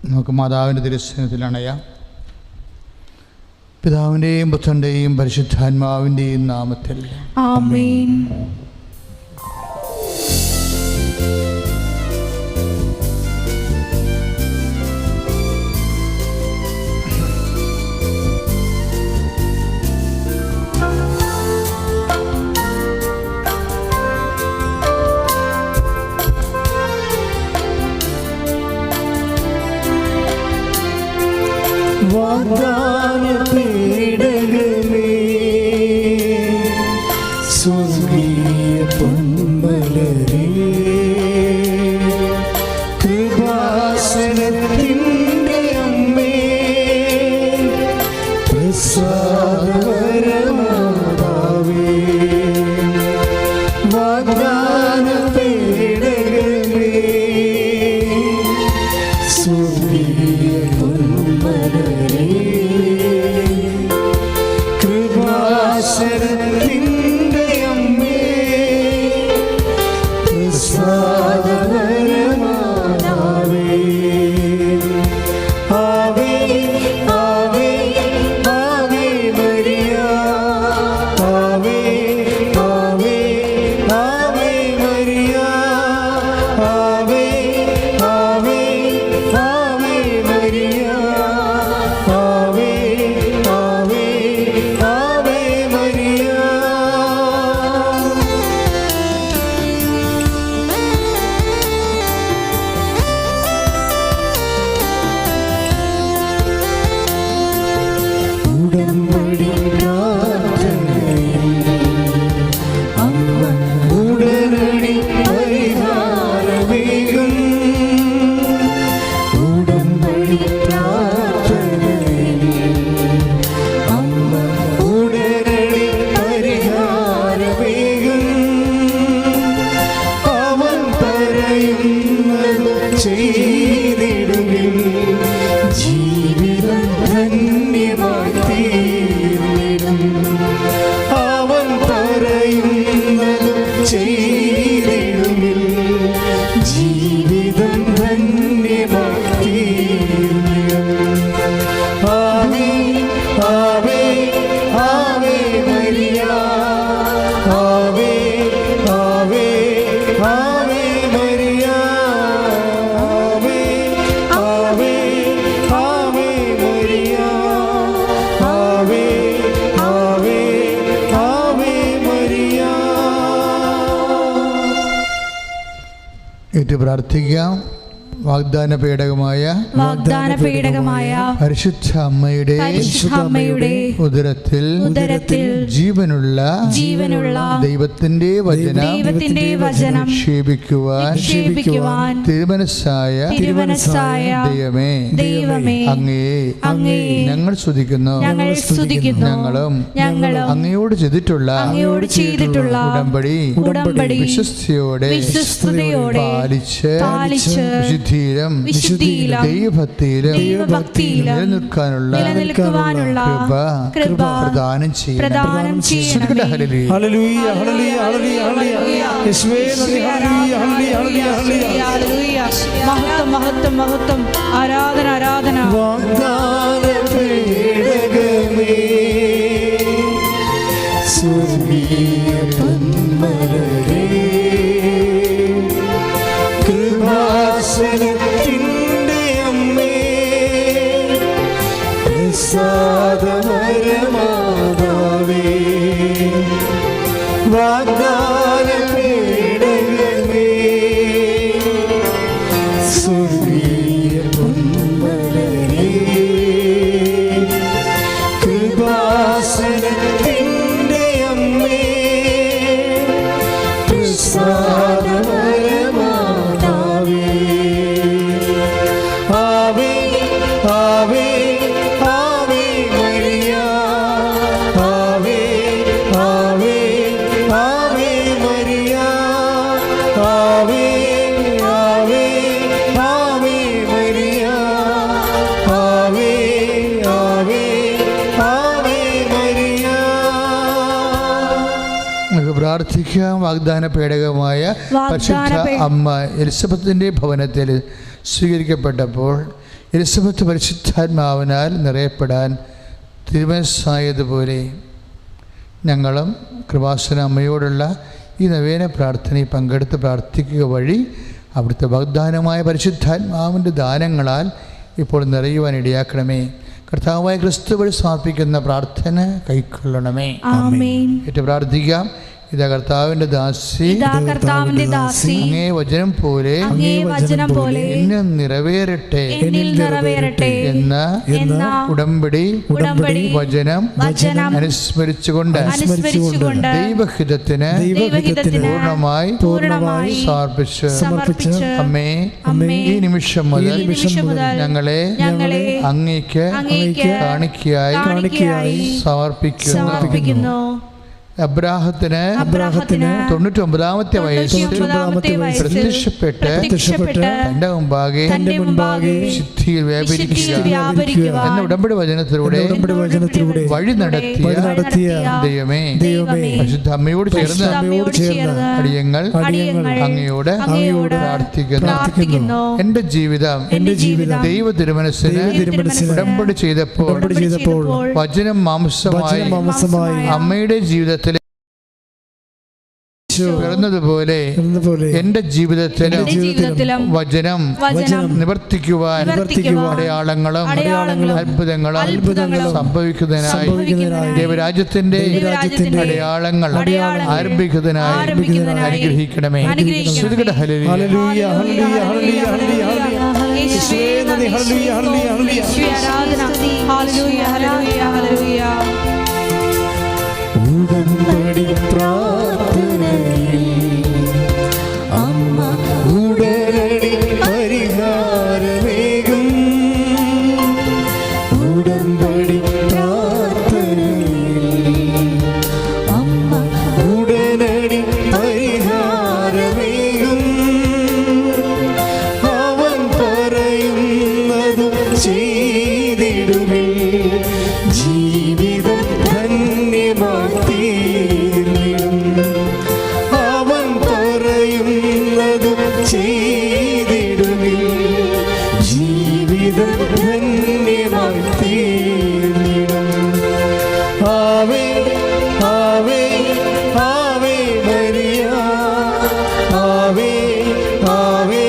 നമുക്ക് മാതാവിൻ്റെ തിരുസ്നേഹത്തിൽ അണയാം. പിതാവിൻ്റെയും പുത്രൻ്റെയും പരിശുദ്ധാത്മാവിൻ്റെയും നാമത്തിൽ ആമേൻ. വാഗ്ദാനപീഠകമേ, സ്വർഗീയ പൊന്മലരേ, കൃപാസനത്തിൻ്റെ അമ്മേ, പ്രസാദവരമാതാവേ, വാഗ്ദാനപീഠകമേ, സ്വർഗീയ പൊന്മലരേ, കൃപാസനത്തിൻ്റെ അമ്മേ, പ്രസാദവരമാതാവേ, ആവേ ആവേ ആവേ മരിയ, ആവേ ആവേ ആവേ മരിയ, ആവേ ആവേ ആവേ മരിയ, ആവേ ആവേ ആവേ മരിയ. ഉടമ്പടി പ്രാർത്ഥനയിൽ അമ്മ ഉടനടി പരിഹാരമേകും. ഉടമ്പടി പ്രാർത്ഥനയിൽ അമ്മ ഉടനടി പരിഹാരമേകും. അവൻ പറയുന്നത് ചെയ്തിടുകിൽ ജീവിതം ധന്യമായി തീർന്നിടും. അവൻ പറയുന്നത് ചെയ്തിടുകിൽ ജീവിതം ധന്യമായി തീർന്നിടും. ആവേ ആവേ ആവേ മരിയ, ആവേ ആവേ ആവേ മരിയ, ആവേ ആവേ ആവേ മരിയ, ആവേ ആവേ ആവേ മരിയ. ഏറ്റു പ്രാർത്ഥിക്കാം. വാഗ്ദാന പേടകമായ പരിശുദ്ധ അമ്മയുടെ ഉദരത്തിൽ ജീവനുള്ള ദൈവത്തിന്റെ വചനം നിക്ഷേപിക്കുവാൻ തിരുമനസ്സായ ദൈവമേ, അങ്ങയെ ഞങ്ങൾ സ്തുതിക്കുന്നു. ഞങ്ങളും അങ്ങയോട് ചെയ്തിട്ടുള്ള ഉടമ്പടി വിശ്വസ്തയോടെ പാലിച്ച് വിശുദ്ധിയിലും ദൈവഭക്തിയിലും നിലനിൽക്കാനുള്ള കൃപ പ്രദാനം ചെയ്യണം. ഹല്ലേലൂയ ഹല്ലേലൂയ ഹല്ലേലൂയ ഹല്ലേലൂയ. യേശുവേ നന്ദി. ഹല്ലേലൂയ ഹല്ലേലൂയ ഹല്ലേലൂയ. മഹത്വം മഹത്വം മഹത്വം. ആരാധന ആരാധന. വാഗ്ദാനപീഠകമേ, സ്വർഗീയ പൊന്മലരേ, കൃപാസനത്തിൻ്റെ അമ്മേ, പ്രസാദവരമാതാവേ, വാഗ്ദാനപീഠകമേ, സ്വർഗീയ പൊന്മലരേ, കൃപാസനത്തിൻ്റെ അമ്മേ, പ്രസാദവരമാതാവേ, ആവേ ആവേ ആവേ മരിയ, ആവേ ആവേ ആവേ മരിയ, ആവേ ആവേ ആവേ മരിയ, ആവേ ആവേ ആവേ മരിയ. നമുക്ക് പ്രാർത്ഥിക്കാം. വാഗ്ദാന പേടകമായ പരിശുദ്ധ അമ്മ എലിസബത്തിന്റെ ഭവനത്തിൽ സ്വീകരിക്കപ്പെട്ടപ്പോൾ എലിസബത്ത് പരിശുദ്ധാത്മാവിനാൽ നിറയപ്പെടാൻ തിരുമനസ്സായതുപോലെ ഞങ്ങളും കൃപാസന അമ്മയോടുള്ള ഈ നവേന പ്രാർത്ഥനയിൽ പങ്കെടുത്ത് പ്രാർത്ഥിക്കുക വഴി അവിടുത്തെ വാഗ്ദാനമായ പരിശുദ്ധാത്മാവിൻ്റെ ദാനങ്ങളാൽ ഇപ്പോൾ നിറയുവാൻ ഇടയാക്കണമേ. കർത്താവായ ക്രിസ്തു വഴി സമർപ്പിക്കുന്ന പ്രാർത്ഥന കൈക്കൊള്ളണമേ. ഏറ്റു പ്രാർത്ഥിക്കാം. ഇതാ കർത്താവിന്റെ ദാസി, അങ്ങേ വചനം പോലെ എന്നെ നിറവേറട്ടെ എന്ന ഉടമ്പടി വചനം അനുസ്മരിച്ചുകൊണ്ട് ദൈവഹിതത്തിന് പൂർണ്ണമായി സമർപ്പിച്ച് അമ്മേ, ഈ നിമിഷം മുതൽ ഞങ്ങളെ അങ്ങേക്ക് കാണിക്കയായി സമർപ്പിക്കുന്നു. അബ്രാഹത്തിന് 99-ാമത്തെ വയസ്സിൽ പ്രത്യക്ഷപ്പെട്ട് തന്റെ മുമ്പാകെ സിദ്ധിയിൽ വ്യാപരിക്കുക എന്ന ഉടമ്പടി വചനത്തിലൂടെ വഴി നടത്തിയ ദൈവമേ, പരിശുദ്ധ അമ്മയോട് ചേർന്ന് അടിയങ്ങൾ അങ്ങയോട് പ്രാർത്ഥിക്കുന്നു. എന്റെ ജീവിതം ദൈവ തിരുമനസ്സിന് ഉടമ്പടി ചെയ്തപ്പോൾ വചനം മാംസമായി അമ്മയുടെ ജീവിതത്തിൽ പിറന്നതുപോലെ എന്റെ ജീവിതത്തിലും വചനം നിവർത്തിക്കുവാൻ അടയാളങ്ങളും അത്ഭുതങ്ങളും സംഭവിക്കുന്നതിനായി ദൈവരാജ്യത്തിന്റെ അടയാളങ്ങൾ ആരംഭിക്കുന്നതിനായി അനുഗ്രഹിക്കണമേ. ഉടമ്പടി പ്രാർത്ഥനയിൽ അമ്മ ഉടനടി പരിഹാരമേകും. ഉടമ്പടി പ്രാർത്ഥനയിൽ അമ്മ ഉടനടി പരിഹാരമേകും. അവൻ പറയുന്നതും ചെയ്തിടുമേ, ജീവിതം ധന്യമാക്കി. അവൻ പറയുന്നതും ചെയ്തിടുമേ, ജീവിതം ധന്യമായി തീർന്നിടും. ആവേ ആവേ ആവേ മരിയ, ആവേ ആവേ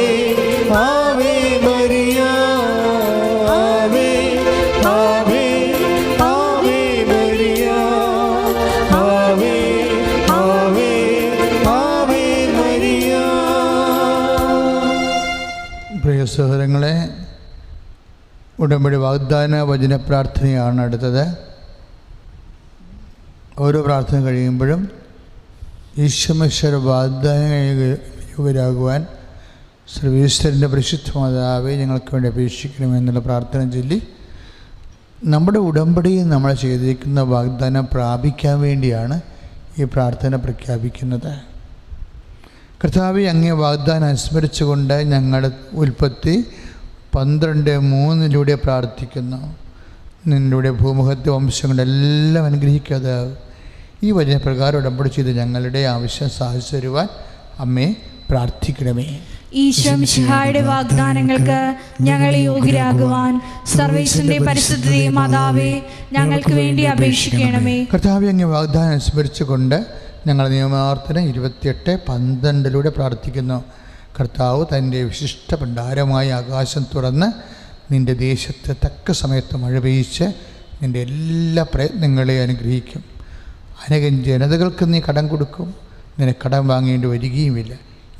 ആവേ മരിയ, ആവേ ആവേ ആവേ മരിയ, ആവേ ആവേ ആവേ മരിയ. പ്രിയ സഹോദരങ്ങളെ, ഉടമ്പടി വാഗ്ദാന വചന പ്രാർത്ഥനയാണ് അടുത്തത്. ഓരോ പ്രാർത്ഥന കഴിയുമ്പോഴും ഈശ്വര വാഗ്ദാനയുവരാകുവാൻ സർവീശ്വരൻ്റെ പരിശുദ്ധ മാതാവേ ഞങ്ങൾക്ക് വേണ്ടി അപേക്ഷിക്കണമെന്നുള്ള പ്രാർത്ഥന ചൊല്ലി നമ്മുടെ ഉടമ്പടിയിൽ നമ്മൾ ചെയ്തിരിക്കുന്ന വാഗ്ദാനം പ്രാപിക്കാൻ വേണ്ടിയാണ് ഈ പ്രാർത്ഥന പ്രഖ്യാപിക്കുന്നത്. കർത്താവേ, അങ്ങേ വാഗ്ദാനം അനുസ്മരിച്ചുകൊണ്ട് ഞങ്ങളുടെ ഉൽപ്പത്തി 12:3 പ്രാർത്ഥിക്കുന്നു. നിന്നിലൂടെ ഭൂമുഖത്തെ വംശങ്ങളെല്ലാം അനുഗ്രഹിക്കാതെ ഈ വചനപ്രകാരം ഉടമ്പടി ചെയ്ത് ഞങ്ങളുടെ ആവശ്യം സാധിച്ചു തരുവാൻ അമ്മേ പ്രാർത്ഥിക്കണമേ. ഈശോ മിശിഹായുടെ വാഗ്ദാനങ്ങൾക്ക് ഞങ്ങൾ യോഗ്യരാകുവാൻ സർവേശ്വരന്റെ പരിശുദ്ധ മാതാവേ ഞങ്ങൾക്ക് വേണ്ടി അപേക്ഷിക്കണമേ. കർത്താവേ, അങ്ങേ വാഗ്ദാനം അനുസ്മരിച്ചുകൊണ്ട് ഞങ്ങൾ നിയമാർത്ഥന 28:12 പ്രാർത്ഥിക്കുന്നു. കർത്താവ് തൻ്റെ വിശിഷ്ട ഭണ്ഡാരമായ ആകാശം തുറന്ന് നിൻ്റെ ദേശത്ത് തക്ക സമയത്ത് മഴ പെയ്യിച്ച് നിൻ്റെ എല്ലാ പ്രയത്നങ്ങളെയും അനുഗ്രഹിക്കും. അനേകം ജനതകൾക്ക് നീ കടം കൊടുക്കും, നിനക്ക് കടം വാങ്ങേണ്ടി വരികയുമില്ല.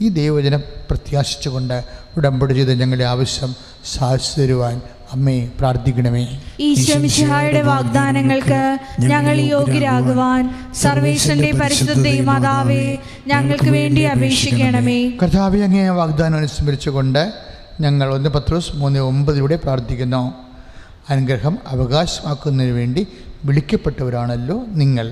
ഈ ദൈവവചനം പ്രത്യാശിച്ചുകൊണ്ട് ഉടമ്പടി ചെയ്ത് ഞങ്ങളുടെ ആവശ്യം സാധിച്ചു തരുവാൻ അമ്മേ പ്രാർത്ഥിക്കണമേ. ഈശോ മിശിഹായുടെ വാഗ്ദാനങ്ങൾക്ക് ഞങ്ങൾ യോഗ്യരാകുവാൻ സർവേശ്വരന്റെ പരിശുദ്ധ മാതാവേ ഞങ്ങൾക്ക് വേണ്ടി അപേക്ഷിക്കണമേ. കർത്താവേ, അങ്ങേ വാഗ്ദാനം അനുസ്മരിച്ചുകൊണ്ട് ഞങ്ങൾ 1 പത്രോസ് 3:9 പ്രാർത്ഥിക്കുന്നു. അനുഗ്രഹം അവകാശമാക്കുന്നതിന് വേണ്ടി വിളിക്കപ്പെട്ടവരാണല്ലോ നിങ്ങൾ.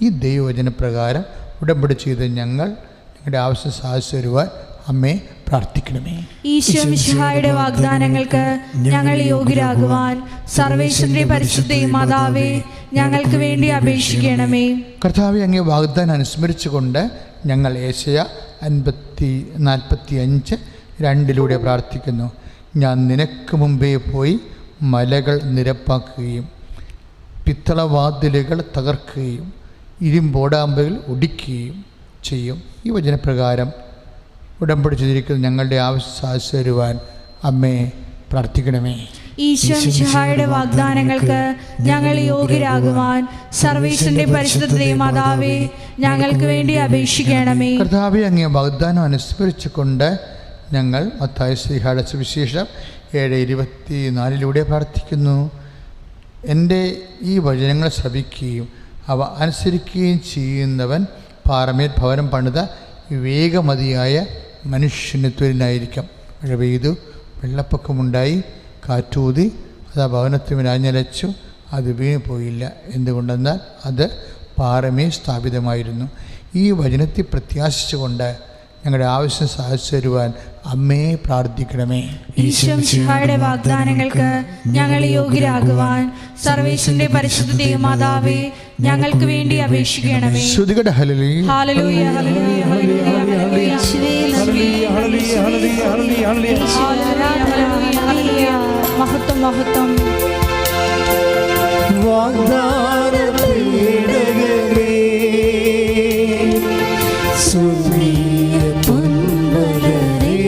ഈ ദൈവവചനപ്രകാരം ഉടമ്പടി ചെയ്ത് ഞങ്ങളുടെ ആവശ്യം സാധിച്ചു തരുവാൻ അമ്മേ പ്രാർത്ഥിക്കണമേ. ഈശോ മിശിഹായുടെ വാഗ്ദാനങ്ങൾക്ക് ഞങ്ങൾ യോഗ്യരാകുവാൻ സർവേശ്വരന്റെ പരിശുദ്ധ മാതാവേ ഞങ്ങൾക്ക് വേണ്ടി അപേക്ഷിക്കണമേ. കർത്താവേ, അങ്ങേ വാഗ്ദാനം അനുസ്മരിച്ചുകൊണ്ട് ഞങ്ങൾ യേശയ്യാ 45:2 പ്രാർത്ഥിക്കുന്നു. ഞാൻ നിനക്ക് മുമ്പേ പോയി മലകൾ നിരപ്പാക്കുകയും പിത്തളവാതിലുകൾ തകർക്കുകയും ഇരുമ്പോടാമ്പുകൾ ഒടിക്കുകയും ചെയ്യും. ഈ വചനപ്രകാരം ഉടമ്പടി ചെയ്തിരിക്കുന്ന ഞങ്ങളുടെ ആവശ്യം സാധിച്ചു തരുവാൻ അമ്മേ പ്രാർത്ഥിക്കണമേ. ഈശോ മിശിഹായുടെ വാഗ്ദാനങ്ങൾക്ക് ഞങ്ങൾ യോഗ്യരാകുവാൻ സർവീസിന്റെ പരിശുദ്ധ മാതാവേ ഞങ്ങൾക്ക് വേണ്ടി അപേക്ഷിക്കണമേ. കർത്താവേ, അങ്ങേ വാഗ്ദാനം അനുസ്മരിച്ചുകൊണ്ട് ഞങ്ങൾ മത്തായി ശ്ലീഹായുടെ സുവിശേഷം 7:24 പ്രാർത്ഥിക്കുന്നു. എൻ്റെ ഈ വചനങ്ങൾ ശ്രവിക്കുകയും അവ അനുസരിക്കുകയും ചെയ്യുന്നവൻ പാറമേൽ ഭവനം പണിത വിവേകമതിയായ മനുഷ്യന് തുല്യനായിരിക്കും. മഴ പെയ്തു, വെള്ളപ്പൊക്കമുണ്ടായി, കാറ്റൂതി, അത് ആ ഭവനത്തിന് ആഞ്ഞലച്ചു, അത് വീണു പോയില്ല. എന്തുകൊണ്ടെന്നാൽ അത് പാറമേൽ സ്ഥാപിതമായിരുന്നു. ഈ വചനത്തെ പ്രത്യാശിച്ചുകൊണ്ട് ഞങ്ങളുടെ ആവശ്യം സാധിച്ചു തരുവാൻ അമ്മയെ പ്രാർത്ഥിക്കണമേ. ഈശോ മിശിഹായുടെ വാഗ്ദാനങ്ങൾക്ക് ഞങ്ങൾ യോഗ്യരാകുവാൻ സർവീസിന്റെ പരിശുദ്ധ മാതാവേ ഞങ്ങൾക്ക് വേണ്ടി അപേക്ഷിക്കണമേ. ശ്രുതികട ഹല്ലേലൂയ ഹല്ലേലൂയ ഹല്ലേലൂയ ഹല്ലേലൂയ യേശുവേ നന്ദി. ഹല്ലേലൂയ ഹല്ലേലൂയ മഹത്വം മഹത്വം. വാഗ്ദാന പീഠകമേ സ്വർഗീയ പൊൻമലരേ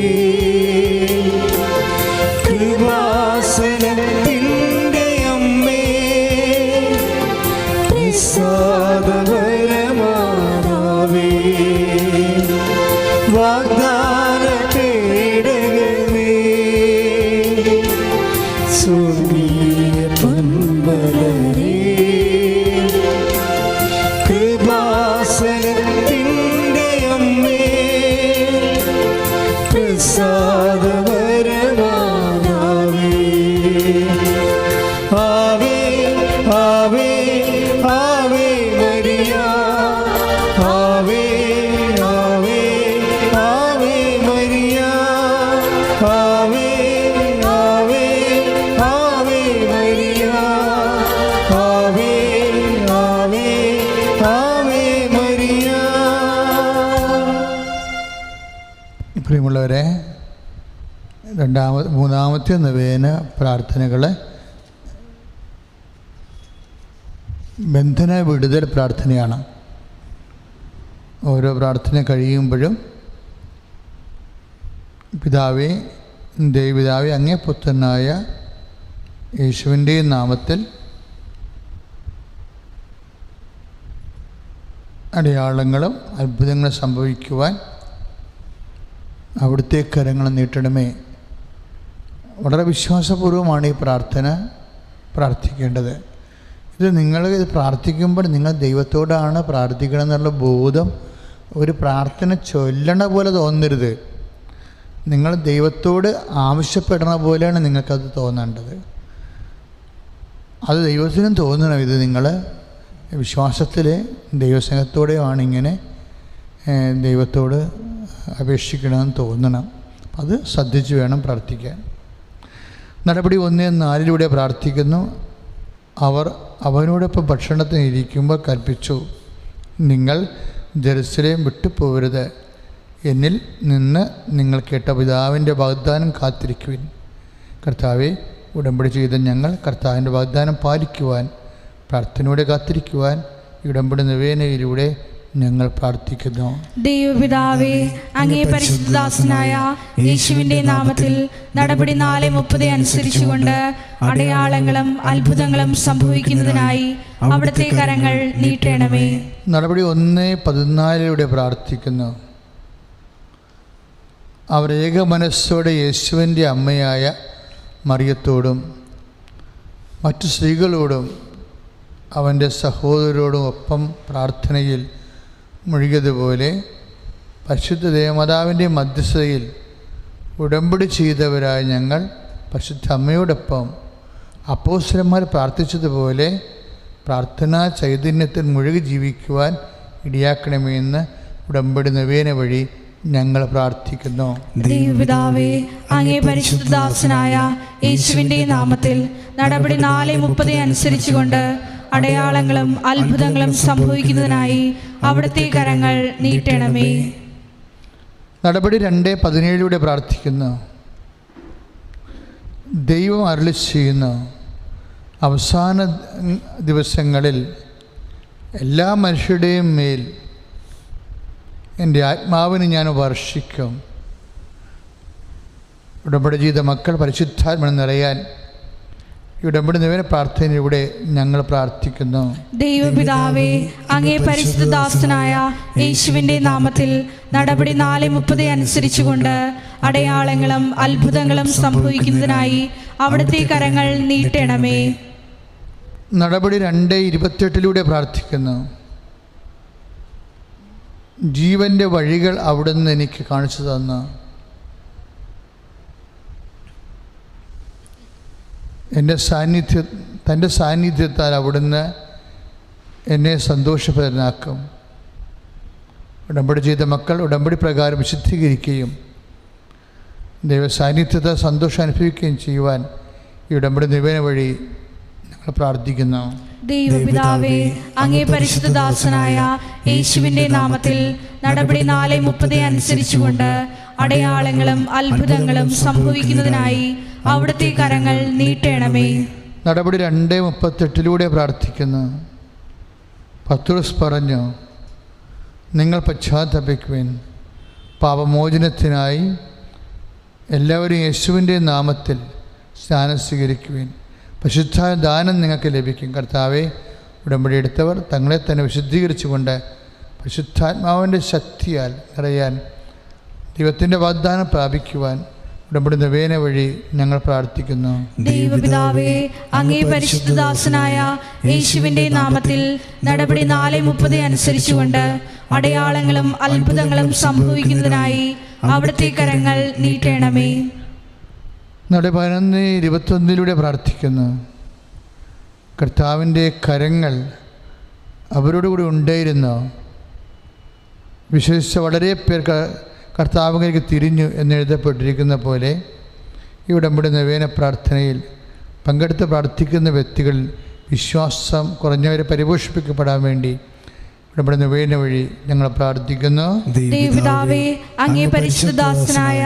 കൃപാസനത്തിൻ്റെ അമ്മേ പ്രസാദപരമാതാവേ വാഗ്ദാന പീഠകമേ സ്വർഗീയ പൊൻമലരേ കൃപാസനത്തിൻ്റെ അമ്മേ പ്രസാദപരമാതാവേ ആവേ ആവേ ആവേ മരിയ ആവേ ആവേ ആവേ മരിയ ആവേ ആവേ ആവേ മരിയ ആവേ ആവേ ആവേ മരിയ. പ്രിയമുള്ളവരെ, മൂന്നാമത്തെ നവേന പ്രാർത്ഥനകൾ ബന്ധന വിടുതൽ പ്രാർത്ഥനയാണ്. ഓരോ പ്രാർത്ഥന കഴിയുമ്പോഴും പിതാവേ, ദൈവപിതാവേ, അങ്ങേ പുത്രനായ യേശുവിൻ്റെ നാമത്തിൽ അടയാളങ്ങളും അത്ഭുതങ്ങളും സംഭവിക്കുവാൻ അവിടുത്തെ കരങ്ങൾ നീട്ടണമേ. വളരെ വിശ്വാസപൂർവ്വമാണ് ഈ പ്രാർത്ഥന പ്രാർത്ഥിക്കേണ്ടത്. ഇത് ഇത് പ്രാർത്ഥിക്കുമ്പോൾ നിങ്ങൾ ദൈവത്തോടാണ് പ്രാർത്ഥിക്കണം എന്നുള്ള ബോധം ഒരു പ്രാർത്ഥന ചൊല്ലണ പോലെ തോന്നരുത്. നിങ്ങൾ ദൈവത്തോട് ആവശ്യപ്പെടണ പോലെയാണ് നിങ്ങൾക്കത് തോന്നേണ്ടത്. അത് ദൈവത്തിനും തോന്നണം. ഇത് നിങ്ങൾ വിശ്വാസത്തിൽ ദൈവസ്നേഹത്തോടെയാണ് ഇങ്ങനെ ദൈവത്തോട് അപേക്ഷിക്കണമെന്ന് തോന്നണം. അത് ശ്രദ്ധിച്ച് വേണം പ്രാർത്ഥിക്കാൻ. നടപടി 1:4 പ്രാർത്ഥിക്കുന്നു. അവർ അവനോടൊപ്പം ഭക്ഷണത്തിന് ഇരിക്കുമ്പോൾ കൽപ്പിച്ചു, നിങ്ങൾ ജെറുസലേം വിട്ടുപോകരുത്. എന്നിൽ നിന്ന് നിങ്ങൾ കേട്ട പിതാവിൻ്റെ വാഗ്ദാനം കാത്തിരിക്കുവിൻ. കർത്താവെ, ഉടമ്പടി ചെയ്ത ഞങ്ങൾ കർത്താവിൻ്റെ വാഗ്ദാനം പാലിക്കുവാൻ, പ്രാർത്ഥനയോടെ കാത്തിരിക്കുവാൻ ഈ ഉടമ്പടി നവേനയിലൂടെ ഞങ്ങൾ പ്രാർത്ഥിക്കുന്നു. ദൈവപിതാവേ, അങ്ങേ പരിശുദ്ധദാസനായ യേശുവിന്റെ നാമത്തിൽ നടപടി 4:30 അനുസരിച്ചുകൊണ്ട് അടയാളങ്ങളും അത്ഭുതങ്ങളും സംഭവിക്കുന്നതിനായി അവിടുത്തെ കരങ്ങൾ നീട്ടണമേ. നടപടി 1:14 പ്രാർത്ഥിക്കുന്നു. അവർ ഏക മനസ്സോടെ യേശുവിൻ്റെ അമ്മയായ മറിയത്തോടും മറ്റു സ്ത്രീകളോടും അവൻ്റെ സഹോദരരോടും ഒപ്പം പ്രാർത്ഥനയിൽ മുഴുകിയതുപോലെ പരിശുദ്ധ ദേവമാതാവിൻ്റെ മധ്യസ്ഥതയിൽ ഉടമ്പടി ചെയ്തവരായ ഞങ്ങൾ പരിശുദ്ധ അമ്മയോടൊപ്പം അപ്പോസ്തലന്മാർ പ്രാർത്ഥിച്ചതുപോലെ പ്രാർത്ഥനാ ചൈതന്യത്തിൽ മുഴുകി ജീവിക്കുവാൻ ഇടയാക്കണമെന്ന് ഉടമ്പടി നവേന വഴി ഞങ്ങൾ പ്രാർത്ഥിക്കുന്നു. ദൈവപിതാവേ, അങ്ങേ പരിശുദ്ധദാസനായ യേശുവിന്റെ നാമത്തിൽ നടപടി 4:30 അനുസരിച്ചുകൊണ്ട് അടയാളങ്ങളും അത്ഭുതങ്ങളും സംഭവിക്കുന്നതിനായി അവിടുത്തെ കരങ്ങൾ നീട്ടണമേ. നടപടി 2:17 പ്രാർത്ഥിക്കുന്നു. ദൈവം അരുളി ചെയ്യുന്നു, അവസാന ദിവസങ്ങളിൽ എല്ലാ മനുഷ്യരുടെയും മേൽ എൻ്റെ ആത്മാവിന് ഞാൻ വർഷിക്കും. ഉടമ്പടി ചെയ്ത മക്കൾ പരിശുദ്ധാത്മാവിൽ നിറയാൻ ഉടമ്പടി നിവേദന പ്രാർത്ഥനയിലൂടെ ഞങ്ങൾ പ്രാർത്ഥിക്കുന്നു. ദൈവപിതാവേ, അങ്ങേ പരിശുദ്ധദാസനായ യേശുവിന്റെ നാമത്തിൽ നടപടി 4:30 അനുസരിച്ചുകൊണ്ട് അടയാളങ്ങളും അത്ഭുതങ്ങളും സംഭവിക്കുന്നതിനായി അവിടുത്തെ കരങ്ങൾ നീട്ടണമേ. നടപടി 2:28 പ്രാർത്ഥിക്കുന്നു. ജീവൻ്റെ വഴികൾ അവിടുന്ന് എനിക്ക് കാണിച്ചു തന്നു. തൻ്റെ സാന്നിധ്യത്താൽ അവിടുന്ന് എന്നെ സന്തോഷപ്രദനാക്കും. ഉടമ്പടി ചെയ്ത മക്കൾ ഉടമ്പടി പ്രകാരം വിശുദ്ധീകരിക്കുകയും ദൈവ സാന്നിധ്യത്തെ സന്തോഷം അനുഭവിക്കുകയും ചെയ്യുവാൻ ഈ ഉടമ്പടി നിവേദന വഴി ഞങ്ങൾ പ്രാർത്ഥിക്കുന്നു. ദൈവപിതാവേ, അങ്ങേ പരിശുദ്ധദാസനായ യേശുവിന്റെ നാമത്തിൽ നടപടി 4:30 അനുസരിച്ചുകൊണ്ട് അടയാളങ്ങളും അത്ഭുതങ്ങളും സംഭവിക്കുന്നതിനായി അവിടുത്തെ കരങ്ങൾ നീട്ടണമേ. നടപടി 2:38 പ്രാർത്ഥിക്കുന്നു. പത്രോസ് പറഞ്ഞു, നിങ്ങൾ പശ്ചാത്തപിക്കുവിൻ, പാപമോചനത്തിനായി എല്ലാവരും യേശുവിൻ്റെ നാമത്തിൽ സ്നാനം സ്വീകരിക്കുവിൻ, പരിശുദ്ധ ദാനം നിങ്ങൾക്ക് ലഭിക്കും. കർത്താവെ, ഉടമ്പടി എടുത്തവർ തങ്ങളെ തന്നെ വിശുദ്ധീകരിച്ചുകൊണ്ട് പരിശുദ്ധാത്മാവിൻ്റെ ശക്തിയാൽ നിറയാൻ ദൈവത്തിൻ്റെ വാഗ്ദാനം പ്രാപിക്കുവാൻ ഉടമ്പടി നിവേദന വഴി ഞങ്ങൾ പ്രാർത്ഥിക്കുന്നു. ദൈവപിതാവേ, അങ്ങേ പരിശുദ്ധദാസനായ യേശുവിന്റെ നാമത്തിൽ നടപടി 4:30 അനുസരിച്ചുകൊണ്ട് അടയാളങ്ങളും അത്ഭുതങ്ങളും സംഭവിക്കുന്നതിനായി അവിടുത്തെ കരങ്ങൾ നീട്ടണമേ. നടപടി 11:21 പ്രാർത്ഥിക്കുന്നു. കർത്താവിൻ്റെ കരങ്ങൾ അവരോടുകൂടി ഉണ്ടായിരുന്നു. വിശേഷിച്ച വളരെ പേർ കർത്താവിലേക്ക് തിരിഞ്ഞു എന്നെഴുതപ്പെട്ടിരിക്കുന്ന പോലെ ഈ ഉടമ്പടി നിവേദന പ്രാർത്ഥനയിൽ പങ്കെടുത്ത് പ്രാർത്ഥിക്കുന്ന വ്യക്തികൾ വിശ്വാസം കുറഞ്ഞവരെ പരിപോഷിപ്പിക്കപ്പെടാൻ വേണ്ടി ഉടമ്പടി നിവേദന വഴി ഞങ്ങൾ പ്രാർത്ഥിക്കുന്നു. ദൈവപിതാവേ, അങ്ങേ പരിശുദ്ധദാസനായ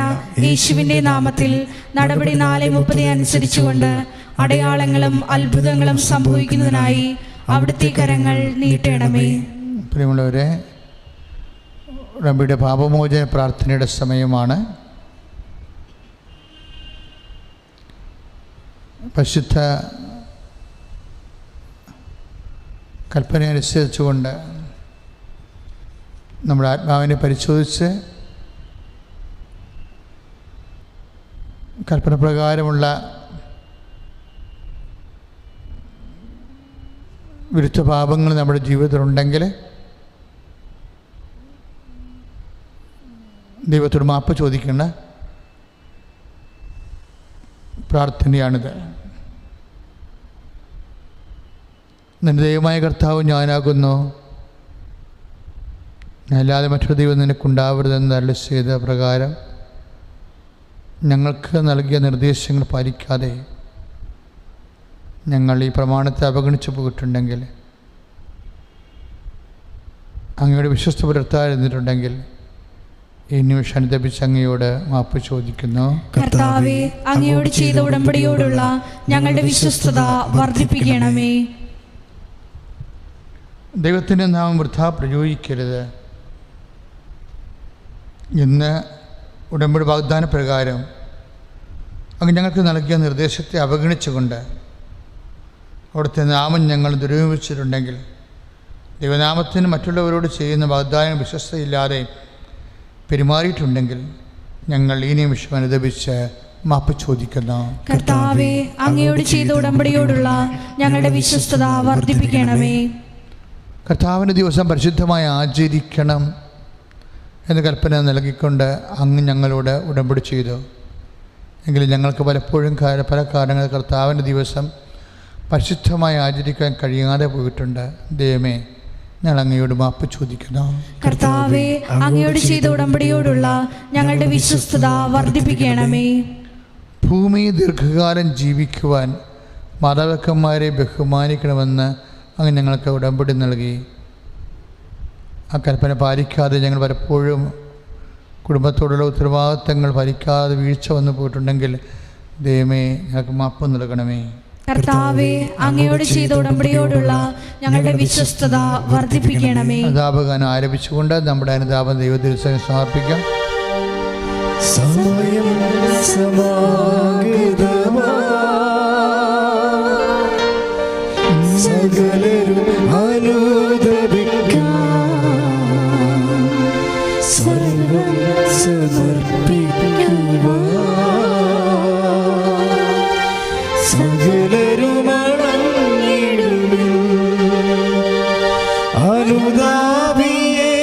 യേശുവിന്റെ നാമത്തിൽ നടപടി 4:30 അനുസരിച്ചുകൊണ്ട് അടയാളങ്ങളും അത്ഭുതങ്ങളും സംഭവിക്കുന്നതിനായി അവിടുത്തെ കരങ്ങൾ നീട്ടണമേ. പ്രിയമുള്ളവരെ, ഉടമ്പടിയുടെ പാപമോചന പ്രാർത്ഥനയുടെ സമയമാണ്. പരിശുദ്ധ കൽപ്പന അനുസരിച്ചുകൊണ്ട് നമ്മുടെ ആത്മാവിനെ പരിശോധിച്ച് കൽപ്പന പ്രകാരമുള്ള വിരുദ്ധ പാപങ്ങൾ നമ്മുടെ ജീവിതത്തിലുണ്ടെങ്കിൽ ദൈവത്തോട് മാപ്പ് ചോദിക്കേണ്ട പ്രാർത്ഥനയാണിത്. നിന്റെ ദൈവമായ കർത്താവ് ഞാനാകുന്നു, അല്ലാതെ മറ്റൊരു ദൈവം നിനക്കുണ്ടാവരുതെന്ന് അരുളി ചെയ്ത പ്രകാരം ഞങ്ങൾക്ക് നൽകിയ നിർദ്ദേശങ്ങൾ പാലിക്കാതെ ഞങ്ങൾ ഈ പ്രമാണത്തെ അവഗണിച്ചു പോയിട്ടുണ്ടെങ്കിൽ, അങ്ങയുടെ വിശ്വസ്ത പുലർത്താതിരുന്നിട്ടുണ്ടെങ്കിൽ ഈ നിമിഷം അനുദപിച്ച് അങ്ങയോട് മാപ്പ് ചോദിക്കുന്നു. കർത്താവേ, അങ്ങയോട് ചെയ്ത ഉടമ്പടിയോടുള്ള ഞങ്ങളുടെ വിശ്വസ്തത വർദ്ധിപ്പിക്കണമേ. ദൈവത്തിൻ്റെ നാമം വൃഥാ പ്രയോഗിക്കരുത്. ഇന്ന് ഉടമ്പടി വാഗ്ദാന പ്രകാരം അങ്ങ് ഞങ്ങൾക്ക് നൽകിയ നിർദ്ദേശത്തെ അവഗണിച്ചുകൊണ്ട് അവിടുത്തെ നാമം ഞങ്ങൾ ദുരുപയോഗിച്ചിട്ടുണ്ടെങ്കിൽ, ദൈവനാമത്തിന് മറ്റുള്ളവരോട് ചെയ്യുന്ന വാഗ്ദാനം വിശ്വസ്തയില്ലാതെ പെരുമാറിയിട്ടുണ്ടെങ്കിൽ ഞങ്ങൾ ഈ നിമിഷം അനുദപിച്ച് മാപ്പ് ചോദിക്കുന്നു. കർത്താവേ, അങ്ങയോട് ചെയ്ത ഉടമ്പടിയോടുള്ള ഞങ്ങളുടെ വിശ്വസ്തത വർദ്ധിപ്പിക്കണമേ. കർത്താവിൻ്റെ ദിവസം പരിശുദ്ധമായി ആചരിക്കണം എന്ന് കൽപ്പന നൽകിക്കൊണ്ട് അങ്ങ് ഞങ്ങളോട് ഉടമ്പടി ചെയ്തു. എങ്കിലും ഞങ്ങൾക്ക് പലപ്പോഴും പല കാരണങ്ങൾ കർത്താവിൻ്റെ ദിവസം പരിശുദ്ധമായി ആചരിക്കാൻ കഴിയാതെ പോയിട്ടുണ്ട്. ദൈവമേ, ഞങ്ങൾ അങ്ങയോട് മാപ്പ് ചോദിക്കുന്നു. കർത്താവേ, അങ്ങയോട് ചെയ്ത ഉടമ്പടിയോടുള്ള ഞങ്ങളുടെ വിശ്വസ്തത വർദ്ധിപ്പിക്കണമേ. ഭൂമി ദീർഘകാലം ജീവിക്കുവാൻ മാതാപിതാക്കന്മാരെ ബഹുമാനിക്കണമെന്ന് അങ്ങ് ഞങ്ങൾക്ക് ഉടമ്പടി നൽകി. ആ കൽപ്പന പാലിക്കാതെ ഞങ്ങൾ പലപ്പോഴും കുടുംബത്തോടുള്ള ഉത്തരവാദിത്തങ്ങൾ പാലിക്കാതെ വീഴ്ച വന്നു പോയിട്ടുണ്ടെങ്കിൽ ദൈവമേ ഞങ്ങൾക്ക് മാപ്പ് നൽകണമേ. കർത്താവേ, അങ്ങയോട് ചെയ്ത ഉടമ്പടിയോടുള്ള ഞങ്ങളുടെ വിശ്വസ്തത വർദ്ധിപ്പിക്കണമേ. അനുതാപഗാനം ആരംഭിച്ചുകൊണ്ട് നമ്മുടെ അനുതാപം ദൈവത്തിൽ സമർപ്പിക്കാം. സമയം സമാഗതമാ, സകലരും അനുദപിക്കാം, സർവം സമർപ്പിക്കുവാൻ സകലരും അണഞ്ഞിടുവിൻ. അനുതാപിയെ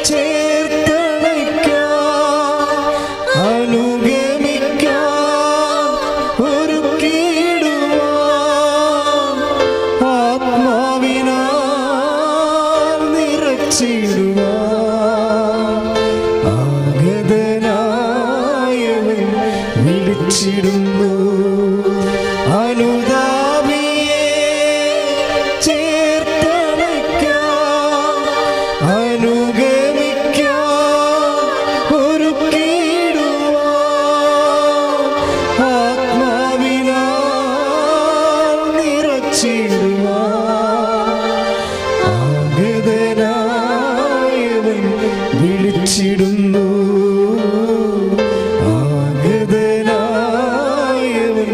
ചേർത്തണയ്ക്കാം, അനുഗമിക്കാം, ഒരുക്കിടുവാൻ ആത്മാവിനാൽ നിറച്ചിടുവാൻ ആഗതനായവൻ വിളിച്ചിടുന്നു. അനുതാപിയെ ചേർത്തണയ്ക്കാം, അനുഗമിക്കാം, ഒരുക്കിടുവാൻ ആത്മാവിനാൽ നിറച്ചിടുവാൻ ആഗതനായവൻ വിളിച്ചിടുന്നു. ആഗതനായവൻ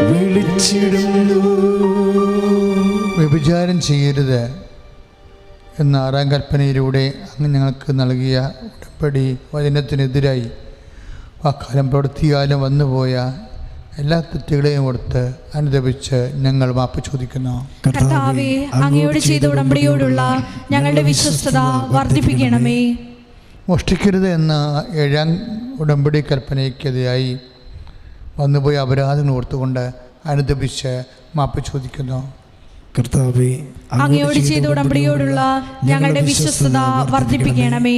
വിളിച്ചിടുന്നു. വ്യഭിചാരം ചെയ്യരുത് എന്ന 6-ാം കൽപ്പനയിലൂടെ അങ്ങ് ഞങ്ങൾക്ക് നൽകിയ ഉടമ്പടി വചനത്തിനെതിരായി വാക്കാലും പ്രവൃത്തിയാലും വന്നുപോയ എല്ലാ തെറ്റുകളെയും ഓർത്ത് അനുദപിച്ച് ഞങ്ങൾ മാപ്പ് ചോദിക്കുന്നു. കർത്താവേ, അങ്ങയോട് ചെയ്ത ഉടമ്പടിയോടുള്ള ഞങ്ങളുടെ വിശ്വസ്തത വർദ്ധിപ്പിക്കണമേ. മോഷ്ടിക്കരുത് എന്ന 7-ാം ഉടമ്പടി കൽപ്പനയ്ക്കെതിരായി വന്നുപോയ അപരാധങ്ങൾ ഓർത്തുകൊണ്ട് അനുദപിച്ച് മാപ്പ് ചോദിക്കുന്നു. കർത്താവേ, അങ്ങയോട് ചെയ്ത ഉടമ്പടിയോടുള്ള ഞങ്ങളുടെ വിശ്വസ്തത വർദ്ധിപ്പിക്കണമേ.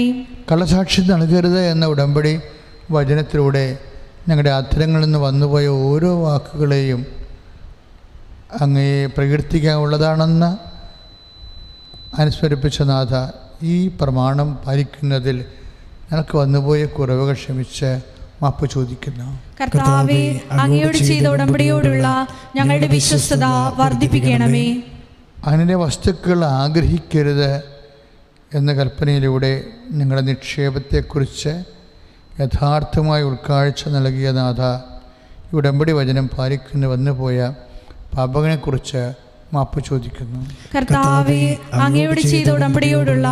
കള്ളസാക്ഷി നൽകരുത് എന്ന ഉടമ്പടി വചനത്തിലൂടെ ഞങ്ങളുടെ അധരങ്ങളിൽ നിന്ന് വന്നുപോയ ഓരോ വാക്കുകളെയും അങ്ങയെ പ്രകീർത്തിക്കാനുള്ളതാണെന്ന് അനുസ്മരിപ്പിച്ച നാഥ, ഈ പ്രമാണം പാലിക്കുന്നതിൽ ഞങ്ങൾക്ക് വന്നുപോയ കുറവുകൾ ക്ഷമിച്ച് മാപ്പ് ചോദിക്കുന്നു. കർത്താവേ, അങ്ങയോട് ചെയ്ത ഉടമ്പടിയോടുള്ള ഞങ്ങളുടെ വിശ്വസ്തത വർദ്ധിപ്പിക്കണമേ. അതിൻ്റെ വസ്തുക്കൾ ആഗ്രഹിക്കരുത് എന്ന കൽപ്പനയിലൂടെ നിങ്ങളുടെ നിക്ഷേപത്തെക്കുറിച്ച് യഥാർത്ഥമായ ഉൾക്കാഴ്ച നൽകിയ നാഥ, ഈ ഉടമ്പടി വചനം പാലിക്കുന്ന വന്നുപോയ പാപങ്ങളെക്കുറിച്ച് മാപ്പ് ചോദിക്കുന്നു. കർത്താവേ, അങ്ങയോട് ചെയ്ത ഉടമ്പടിയോടുള്ള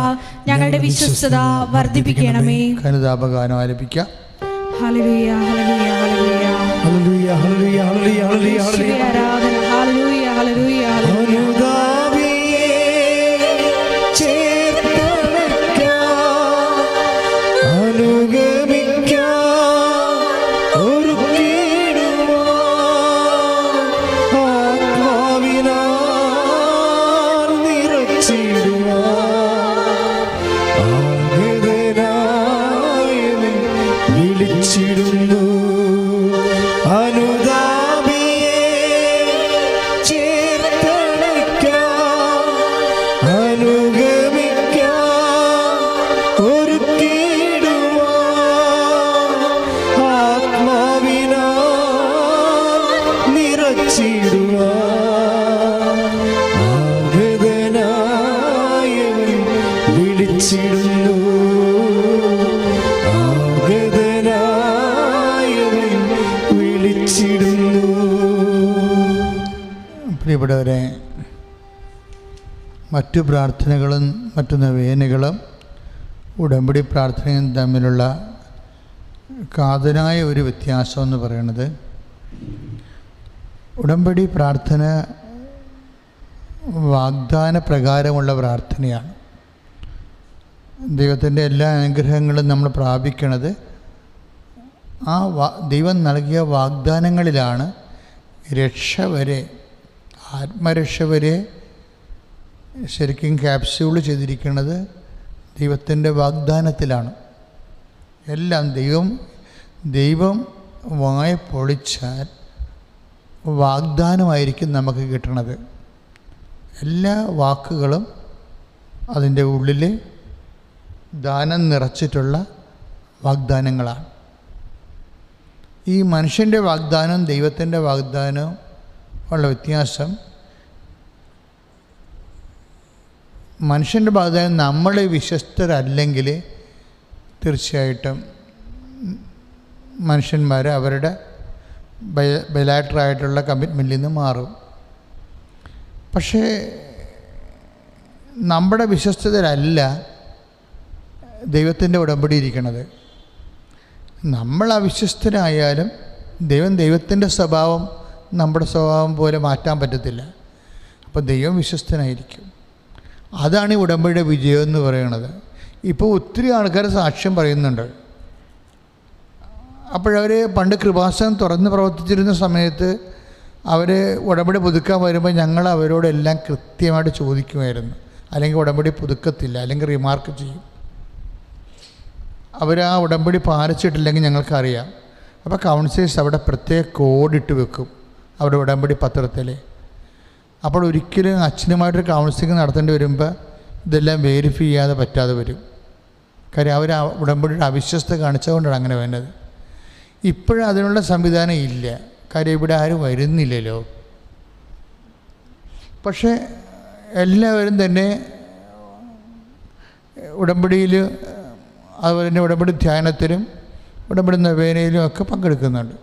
ഞങ്ങളുടെ വിശ്വസ്തത വർദ്ധിപ്പിക്കണമേ. അനുതാപഗാനം ആലപിക്കാം. ഹല്ലേലൂയ, ഹല്ലേലൂയ, ഹല്ലേലൂയ. ഹല്ലേലൂയ, ഹല്ലേലൂയ, ഹല്ലേലൂയ, ഹല്ലേലൂയ, യേശുവേ ആരാധന. ഹല്ലേലൂയ, ഹല്ലേലൂയ, ഹല്ലേലൂയ. അനുതാപിയെ ചേർത്തണയ്ക്കാം, അനുഗമിക്കാം, ഒരുക്കിടുവാൻ ആത്മാവിനാൽ നിറച്ചിടുവാൻ ആഗതനായവൻ വിളിച്ചിടുന്നു. അനുതാപിയെ ചേർത്തണയ്ക്കാം, അനുഗമിക്കാം, ഒരുക്കിടുവാൻ ആത്മാവിനാൽ നിറച്ചിടുവാൻ ആഗതനായവൻ വിളിച്ചിടുന്നു. ആഗതനായവൻ വിളിച്ചിടുന്നു. പ്രിയപ്പെട്ടവരെ, മറ്റു പ്രാർത്ഥനകളും മറ്റു നവേനകളും ഉടമ്പടി പ്രാർത്ഥനയും തമ്മിലുള്ള കാതലായ ഒരു വ്യത്യാസം എന്ന് പറയുന്നത്, ഉടമ്പടി പ്രാർത്ഥന വാഗ്ദാന പ്രകാരമുള്ള പ്രാർത്ഥനയാണ്. ദൈവത്തിൻ്റെ എല്ലാ അനുഗ്രഹങ്ങളും നമ്മൾ പ്രാപിക്കുന്നത് ആ ദൈവം നൽകിയ വാഗ്ദാനങ്ങളിലാണ്. രക്ഷ വരെ, ആത്മരക്ഷ വരെ ശരിക്കും ക്യാപ്സ്യൂൾ ചെയ്തിരിക്കുന്നത് ദൈവത്തിൻ്റെ വാഗ്ദാനത്തിലാണ്. എല്ലാം ദൈവം വായ പൊളിച്ചാൽ വാഗ്ദാനമായിരിക്കും നമുക്ക് കിട്ടണത്. എല്ലാ വാക്കുകളും അതിൻ്റെ ഉള്ളിൽ ദാനം നിറച്ചിട്ടുള്ള വാഗ്ദാനങ്ങളാണ്. ഈ മനുഷ്യൻ്റെ വാഗ്ദാനവും ദൈവത്തിൻ്റെ വാഗ്ദാനവും ഉള്ള വ്യത്യാസം, മനുഷ്യൻ്റെ വാഗ്ദാനം നമ്മൾ വിശ്വസ്തരല്ലെങ്കിൽ തീർച്ചയായിട്ടും മനുഷ്യന്മാർ അവരുടെ ബൈലാറ്ററായിട്ടുള്ള കമ്മിറ്റ്മെൻറ്റിൽ നിന്ന് മാറും. പക്ഷേ നമ്മുടെ വിശ്വസ്തരല്ല ദൈവത്തിൻ്റെ ഉടമ്പടി ഇരിക്കുന്നത്. നമ്മൾ അവിശ്വസ്തരായാലും ദൈവത്തിൻ്റെ സ്വഭാവം നമ്മുടെ സ്വഭാവം പോലെ മാറ്റാൻ പറ്റത്തില്ല. അപ്പോൾ ദൈവം വിശ്വസ്തനായിരിക്കും. അതാണ് ഈ ഉടമ്പടിയുടെ വിജയം എന്ന് പറയുന്നത്. ഇപ്പോൾ ഒത്തിരി ആൾക്കാർ സാക്ഷ്യം പറയുന്നുണ്ട്. അപ്പോഴവർ പണ്ട് കൃപാസനം തുറന്ന് പ്രവർത്തിച്ചിരുന്ന സമയത്ത് അവർ ഉടമ്പടി പുതുക്കാൻ വരുമ്പോൾ ഞങ്ങൾ അവരോടെല്ലാം കൃത്യമായിട്ട് ചോദിക്കുമായിരുന്നു. അല്ലെങ്കിൽ ഉടമ്പടി പുതുക്കത്തില്ല, അല്ലെങ്കിൽ റിമാർക്ക് ചെയ്യും. അവർ ആ ഉടമ്പടി പാലിച്ചിട്ടില്ലെങ്കിൽ ഞങ്ങൾക്കറിയാം. അപ്പോൾ കൗൺസിലേഴ്സ് അവിടെ പ്രത്യേക കോഡിട്ട് വെക്കും അവരുടെ ഉടമ്പടി പത്രത്തിൽ. അപ്പോൾ ഒരിക്കലും അച്ഛനുമായിട്ടൊരു കൗൺസിലിംഗ് നടത്തേണ്ടി വരുമ്പോൾ ഇതെല്ലാം വെരിഫൈ ചെയ്യാതെ പറ്റാതെ വരും. കാര്യം അവർ ആ ഉടമ്പടിയുടെ അവിശ്വസ്ത കാണിച്ചുകൊണ്ടാണ് അങ്ങനെ വേണ്ടത്. ഇപ്പോഴും അതിനുള്ള സംവിധാനം ഇല്ല. കാര്യം ഇവിടെ ആരും വരുന്നില്ലല്ലോ. പക്ഷേ എല്ലാവരും തന്നെ ഉടമ്പടിയിൽ, അതുപോലെ തന്നെ ഉടമ്പടി ധ്യാനത്തിലും ഉടമ്പടി നൊവേനയിലും ഒക്കെ പങ്കെടുക്കുന്നുണ്ട്.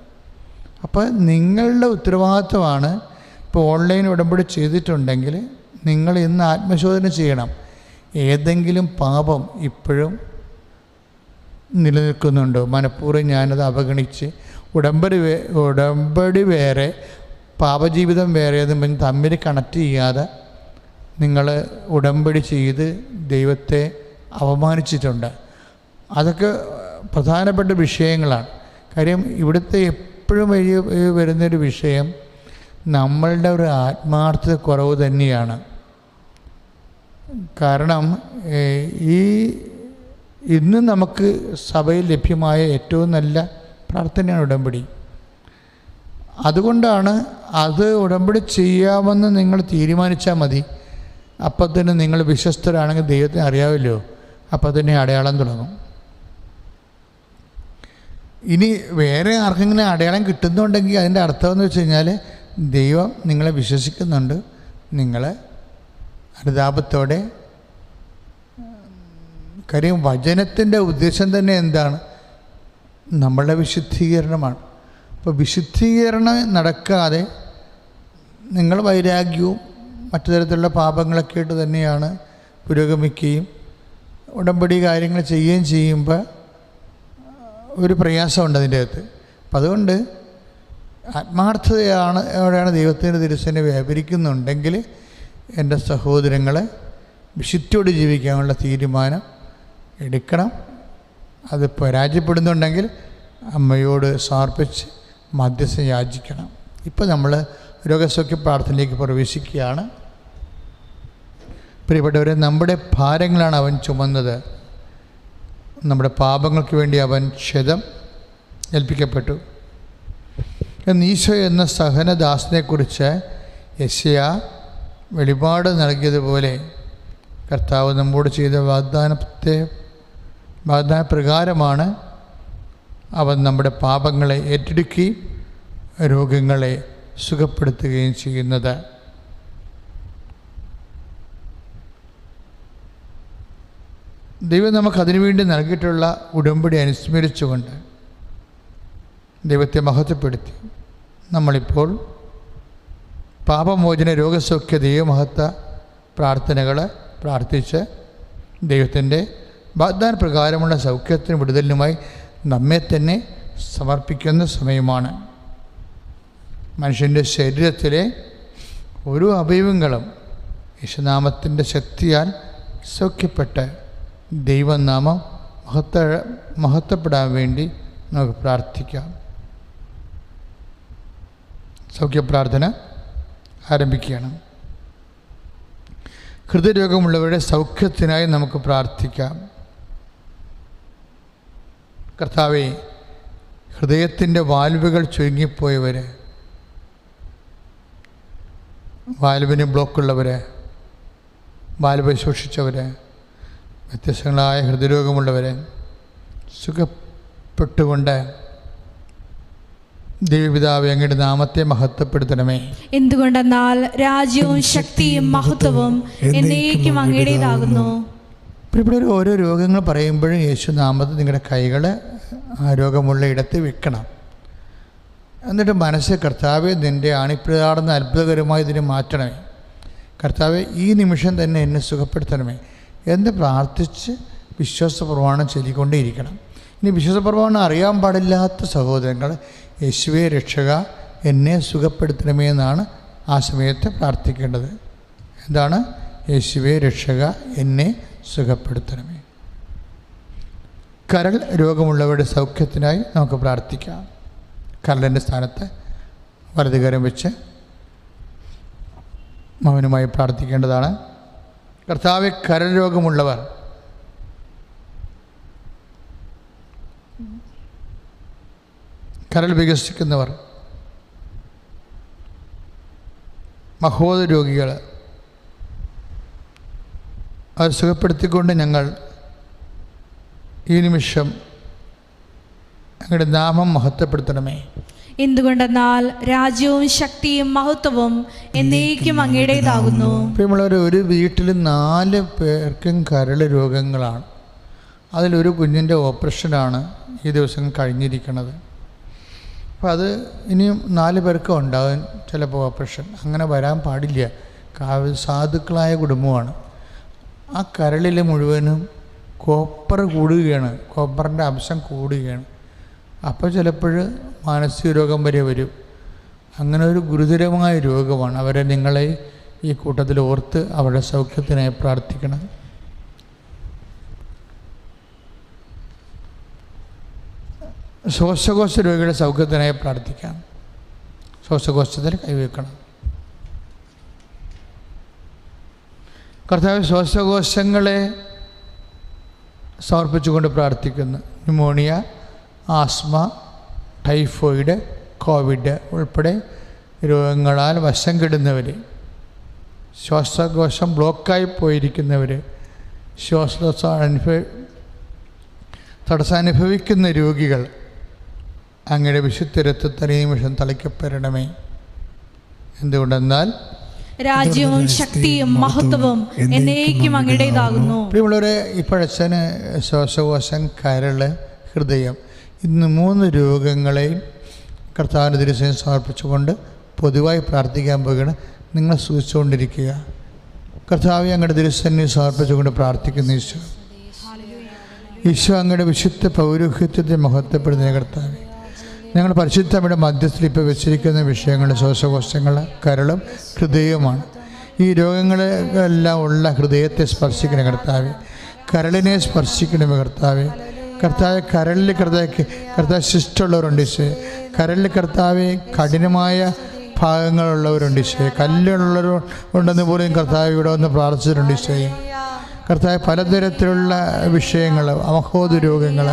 അപ്പോൾ നിങ്ങളുടെ ഉത്തരവാദിത്വമാണ്. ഇപ്പോൾ ഓൺലൈൻ ഉടമ്പടി ചെയ്തിട്ടുണ്ടെങ്കിൽ നിങ്ങൾ ഇന്ന് ആത്മശോധന ചെയ്യണം. ഏതെങ്കിലും പാപം ഇപ്പോഴും നിലനിൽക്കുന്നുണ്ടോ? മനഃപൂർവ്വം ഞാനത് അവഗണിച്ച് ഉടമ്പടി വേറെ പാപജീവിതം വേറെ എന്നും പറഞ്ഞ് തമ്മിൽ കണക്ട് ചെയ്യാതെ നിങ്ങൾ ഉടമ്പടി ചെയ്ത് ദൈവത്തെ അവമാനിച്ചിട്ടുണ്ട്. അതൊക്കെ പ്രധാനപ്പെട്ട വിഷയങ്ങളാണ്. കാര്യം ഇവിടുത്തെ എപ്പോഴും വരുന്നൊരു വിഷയം നമ്മളുടെ ഒരു ആത്മാർത്ഥത കുറവ് തന്നെയാണ്. കാരണം ഇന്ന് നമുക്ക് സഭയിൽ ലഭ്യമായ ഏറ്റവും നല്ല പ്രാർത്ഥനയാണ് ഉടമ്പടി. അതുകൊണ്ടാണ് അത് ഉടമ്പടി ചെയ്യാമെന്ന് നിങ്ങൾ തീരുമാനിച്ചാൽ മതി. അപ്പം തന്നെ നിങ്ങൾ വിശ്വസ്തരാണെങ്കിൽ ദൈവത്തിന് അറിയാമല്ലോ, അപ്പം തന്നെ അടയാളം തുടങ്ങും. ഇനി വേറെ ആർക്കെങ്കിലും അടയാളം കിട്ടുന്നുണ്ടെങ്കിൽ അതിൻ്റെ അർത്ഥം എന്ന് വെച്ച് കഴിഞ്ഞാൽ ദൈവം നിങ്ങളെ വിശ്വസിക്കുന്നുണ്ട്. നിങ്ങൾ അനുതാപത്തോടെ, കാര്യം വചനത്തിൻ്റെ ഉദ്ദേശം തന്നെ എന്താണ്? നമ്മളുടെ വിശുദ്ധീകരണമാണ്. അപ്പോൾ വിശുദ്ധീകരണം നടക്കാതെ നിങ്ങൾ വൈരാഗ്യവും മറ്റു തരത്തിലുള്ള പാപങ്ങളൊക്കെ ആയിട്ട് തന്നെയാണ് പുരോഗമിക്കുകയും ഉടമ്പടി കാര്യങ്ങൾ ചെയ്യുകയും ചെയ്യുമ്പോൾ ഒരു പ്രയാസമുണ്ട് അതിൻ്റെ അകത്ത്. അപ്പം അതുകൊണ്ട് എവിടെയാണ് ദൈവത്തിൻ്റെ തിരുസേന വ്യാപരിക്കുന്നുണ്ടെങ്കിൽ എൻ്റെ സഹോദരങ്ങളെ വിശുദ്ധിയോട് ജീവിക്കാനുള്ള തീരുമാനം എടുക്കണം. അത് പരാജയപ്പെടുന്നുണ്ടെങ്കിൽ അമ്മയോട് സമർപ്പിച്ച് മധ്യസ്ഥം യാചിക്കണം. ഇപ്പോൾ നമ്മൾ രോഗസൗഖ്യ പ്രാർത്ഥനയിലേക്ക് പ്രവേശിക്കുകയാണ്. പ്രിയപ്പെട്ടവരെ, നമ്മുടെ ഭാരങ്ങളാണ് അവൻ ചുമന്നത്. നമ്മുടെ പാപങ്ങൾക്ക് വേണ്ടി അവൻ ക്ഷതം ഏൽപ്പിക്കപ്പെട്ടു. ഈശോ എന്ന സഹനദാസനെക്കുറിച്ച് യെശയ്യാ വെളിപാട് നൽകിയതുപോലെ കർത്താവ് നമ്മോട് ചെയ്ത വാഗ്ദാനപ്രകാരമാണ് അവൻ നമ്മുടെ പാപങ്ങളെ ഏറ്റെടുക്കുകയും രോഗങ്ങളെ സുഖപ്പെടുത്തുകയും ചെയ്യുന്നത്. ദൈവം നമുക്കതിനു വേണ്ടി നൽകിയിട്ടുള്ള ഉടമ്പടി അനുസ്മരിച്ചുകൊണ്ട് ദൈവത്തെ മഹത്വപ്പെടുത്തി നമ്മളിപ്പോൾ പാപമോചന രോഗസൗഖ്യ ദൈവമഹത്വ പ്രാർത്ഥനകൾ പ്രാർത്ഥിച്ച് ദൈവത്തിൻ്റെ വാഗ്ദാന പ്രകാരമുള്ള സൗഖ്യത്തിനും വിടുതലിനുമായി നമ്മെ തന്നെ സമർപ്പിക്കുന്ന സമയമാണ്. മനുഷ്യൻ്റെ ശരീരത്തിലെ ഓരോ അവയവങ്ങളും യേശുനാമത്തിൻ്റെ ശക്തിയാൽ സൗഖ്യപ്പെട്ട് ദൈവനാമം മഹത്വപ്പെടാൻ വേണ്ടി നമുക്ക് പ്രാർത്ഥിക്കാം. സൗഖ്യപ്രാർത്ഥന ആരംഭിക്കുകയാണ്. ഹൃദയരോഗമുള്ളവരുടെ സൗഖ്യത്തിനായി നമുക്ക് പ്രാർത്ഥിക്കാം. കർത്താവേ, ഹൃദയത്തിൻ്റെ വാൽവുകൾ ചുരുങ്ങിപ്പോയവർ, വാൽവിന് ബ്ലോക്കുള്ളവർ, വാൽവ് ശോഷിച്ചവർ, വ്യത്യസ്തങ്ങളായ ഹൃദയരോഗമുള്ളവർ സുഖപ്പെട്ടുകൊണ്ട് ദൈവപിതാവേ, അങ്ങയുടെ നാമത്തെ മഹത്വപ്പെടുത്തണമേ. എന്തുകൊണ്ടെന്നാൽ രാജ്യവും ശക്തിയും മഹത്വവും എന്നേക്കും അങ്ങയുടേതാകുന്നു. പ്രിയപ്പെട്ടവർ, ഓരോ രോഗങ്ങൾ പറയുമ്പോഴും യേശു നാമത്തിൽ നിങ്ങളുടെ കൈകൾ ആ രോഗമുള്ള ഇടത്ത് വെക്കണം. എന്നിട്ട് മനസ്സ്, കർത്താവെ, നിൻ്റെ ആണിപ്രതാടുന്ന അത്ഭുതകരമായി ഇതിനെ മാറ്റണമേ. കർത്താവെ, ഈ നിമിഷം തന്നെ എന്നെ സുഖപ്പെടുത്തണമേ എന്ന് പ്രാർത്ഥിച്ച് വിശ്വാസ പ്രമാണം ചൊല്ലിക്കൊണ്ടേയിരിക്കണം. ഇനി വിശ്വാസ പ്രമാണം അറിയാൻ പാടില്ലാത്ത സഹോദരങ്ങൾ, യേശുവേ രക്ഷക, എന്നെ സുഖപ്പെടുത്തണമേ എന്നാണ് ആ സമയത്ത് പ്രാർത്ഥിക്കേണ്ടത്. എന്താണ്? യേശുവേ രക്ഷക, എന്നെ സുഖപ്പെടുത്തണമേ. കരൾ രോഗമുള്ളവരുടെ സൗഖ്യത്തിനായി നമുക്ക് പ്രാർത്ഥിക്കാം. കരളിൻ്റെ സ്ഥാനത്ത് വലതുകരം വെച്ച് മൗനമായി പ്രാർത്ഥിക്കേണ്ടതാണ്. കർത്താവെ, കരൾ രോഗമുള്ളവർ, കരൾ വികസിക്കുന്നവർ, മഹോദ രോഗികൾ, അവർ സുഖപ്പെടുത്തിക്കൊണ്ട് ഞങ്ങൾ ഈ നിമിഷം അങ്ങയുടെ നാമം മഹത്വപ്പെടുത്തണമേ. എന്തുകൊണ്ടെന്നാൽ രാജ്യവും ശക്തിയും മഹത്വവും എന്നേക്കും അങ്ങയുടേതാകുന്നു. പ്രിയമുള്ളവർ, ഒരു വീട്ടിൽ 4 പേർക്കും കരൾ രോഗങ്ങളാണ്. അതിലൊരു കുഞ്ഞിൻ്റെ ഓപ്പറേഷനാണ് ഈ ദിവസം കഴിഞ്ഞിരിക്കുന്നത്. അപ്പോൾ അത് ഇനിയും 4 പേർക്കും ഉണ്ടാകും ചിലപ്പോൾ ഓപ്പറേഷൻ. അങ്ങനെ വരാൻ പാടില്ല. സാധുക്കളായ കുടുംബമാണ്. ആ കരളിൽ മുഴുവനും കോപ്പർ കൂടുകയാണ്, കോപ്പറിൻ്റെ അംശം കൂടുകയാണ്. അപ്പോൾ ചിലപ്പോൾ മാനസിക രോഗം വരെ വരും. അങ്ങനെ ഒരു ഗുരുതരമായ രോഗമാണ്. അവരെ നിങ്ങളെ ഈ കൂട്ടത്തിൽ ഓർത്ത് അവരുടെ സൗഖ്യത്തിനായി പ്രാർത്ഥിക്കണം. ശ്വാസകോശ രോഗിയുടെ സൗഖ്യത്തിനായി പ്രാർത്ഥിക്കാം. ശ്വാസകോശത്തിൽ കൈവയ്ക്കണം. കർത്താവ്, ശ്വാസകോശങ്ങളെ സമർപ്പിച്ചുകൊണ്ട് പ്രാർത്ഥിക്കുന്നു. ന്യൂമോണിയ, ആസ്മ, ടൈഫോയിഡ്, കോവിഡ് ഉൾപ്പെടെ രോഗങ്ങളാൽ വശം കെടുന്നവർ, ശ്വാസകോശം ബ്ലോക്കായി പോയിരിക്കുന്നവർ, തടസ്സാനുഭവിക്കുന്ന രോഗികൾ, അങ്ങയുടെ വിശുദ്ധ രക്തത്തിൽ ഈ നിമിഷം തളിക്കപ്പെടണമേ. എന്തുകൊണ്ടെന്നാൽ രാജ്യവും ശക്തിയും മഹത്വവും എന്നേക്കും അങ്ങയുടേതാകുന്നു. പ്രിയമുള്ളവരെ, ഇപ്പോഴച്ഛന് ശ്വാസകോശം, കരള്, ഹൃദയം, ഇന്ന് 3 രോഗങ്ങളെയും കർത്താവിൻ്റെ തിരുസേനയിൽ സമർപ്പിച്ചുകൊണ്ട് പൊതുവായി പ്രാർത്ഥിക്കാൻ പോകുകയാണ്. നിങ്ങൾ സൂക്ഷിച്ചുകൊണ്ടിരിക്കുക. കർത്താവെ, അങ്ങയുടെ തിരുസേനയിൽ സമർപ്പിച്ചുകൊണ്ട് പ്രാർത്ഥിക്കുന്ന ഈശോ അങ്ങയുടെ വിശുദ്ധ പൗരോഹിത്യത്തെ മഹത്വപ്പെടുന്ന കർത്താവെ, ഞങ്ങൾ പരിശുദ്ധമ്മയുടെ മധ്യത്തിൽ ഇപ്പോൾ വെച്ചിരിക്കുന്ന വിഷയങ്ങൾ ശ്വാസകോശങ്ങൾ, കരളും ഹൃദയവുമാണ്. ഈ രോഗങ്ങളെല്ലാം ഉള്ള ഹൃദയത്തെ സ്പർശിക്കണ കർത്താവെ, കരളിനെ സ്പർശിക്കണമേ കർത്താവെ. കർത്താവെ, കരളിൽ കർത്താവ് ശിഷ്ടമുള്ളവരുണ്ട് ഈശോയെ. കരളിൽ കർത്താവെ കഠിനമായ ഭാഗങ്ങളുള്ളവരുണ്ട് ഈശോയെ. കല്ലുള്ളവർ ഉണ്ടെന്ന് പോലും കർത്താവ് ഇവിടെ വന്ന് പ്രാർത്ഥിച്ചിട്ടുണ്ട് ഈശോയെ. കർത്താവ്, പലതരത്തിലുള്ള വിഷയങ്ങൾ, അമഹോദ രോഗങ്ങൾ,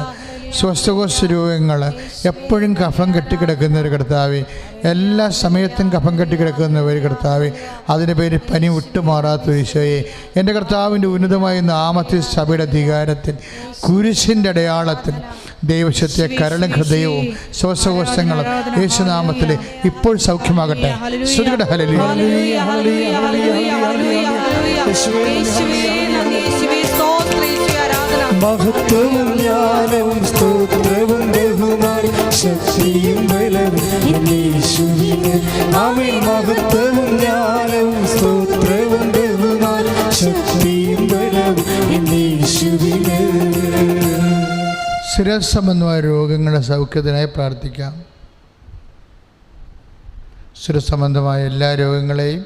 ശ്വാസകോശ രോഗങ്ങൾ, എപ്പോഴും കഫം കെട്ടിക്കിടക്കുന്നവർ കർത്താവെ, എല്ലാ സമയത്തും കഫം കെട്ടിക്കിടക്കുന്നവർ കർത്താവെ, അതിൻ്റെ പേര് പനി വിട്ടുമാറാത്ത ഈശോയെ, എൻ്റെ കർത്താവിൻ്റെ ഉന്നതമായ നാമത്തിൽ, സഭയുടെ അധികാരത്തിൽ, കുരിശിൻ്റെ അടയാളത്തിൽ ദൈവശക്തിയെ കരളും ഹൃദയവും ശ്വാസകോശങ്ങളും യേശുനാമത്തിൽ ഇപ്പോൾ സൗഖ്യമാകട്ടെ. ശ്രുതികട ഹല്ലേലൂയ. മഹത്വവും ജ്ഞാനവും സ്തോത്രവും ബഹുമാനം ശക്തിയും ബലവും യേശുവിന്. ആമേൻ. മഹത്വവും ജ്ഞാനവും സ്തോത്രവും ബഹുമാനം ശക്തിയും ബലവും യേശുവിന്. ശിരസ് സംബന്ധമായ രോഗങ്ങളുടെ സൗഖ്യത്തിനായി പ്രാർത്ഥിക്കാം. ശിരസ് സംബന്ധമായ എല്ലാ രോഗങ്ങളെയും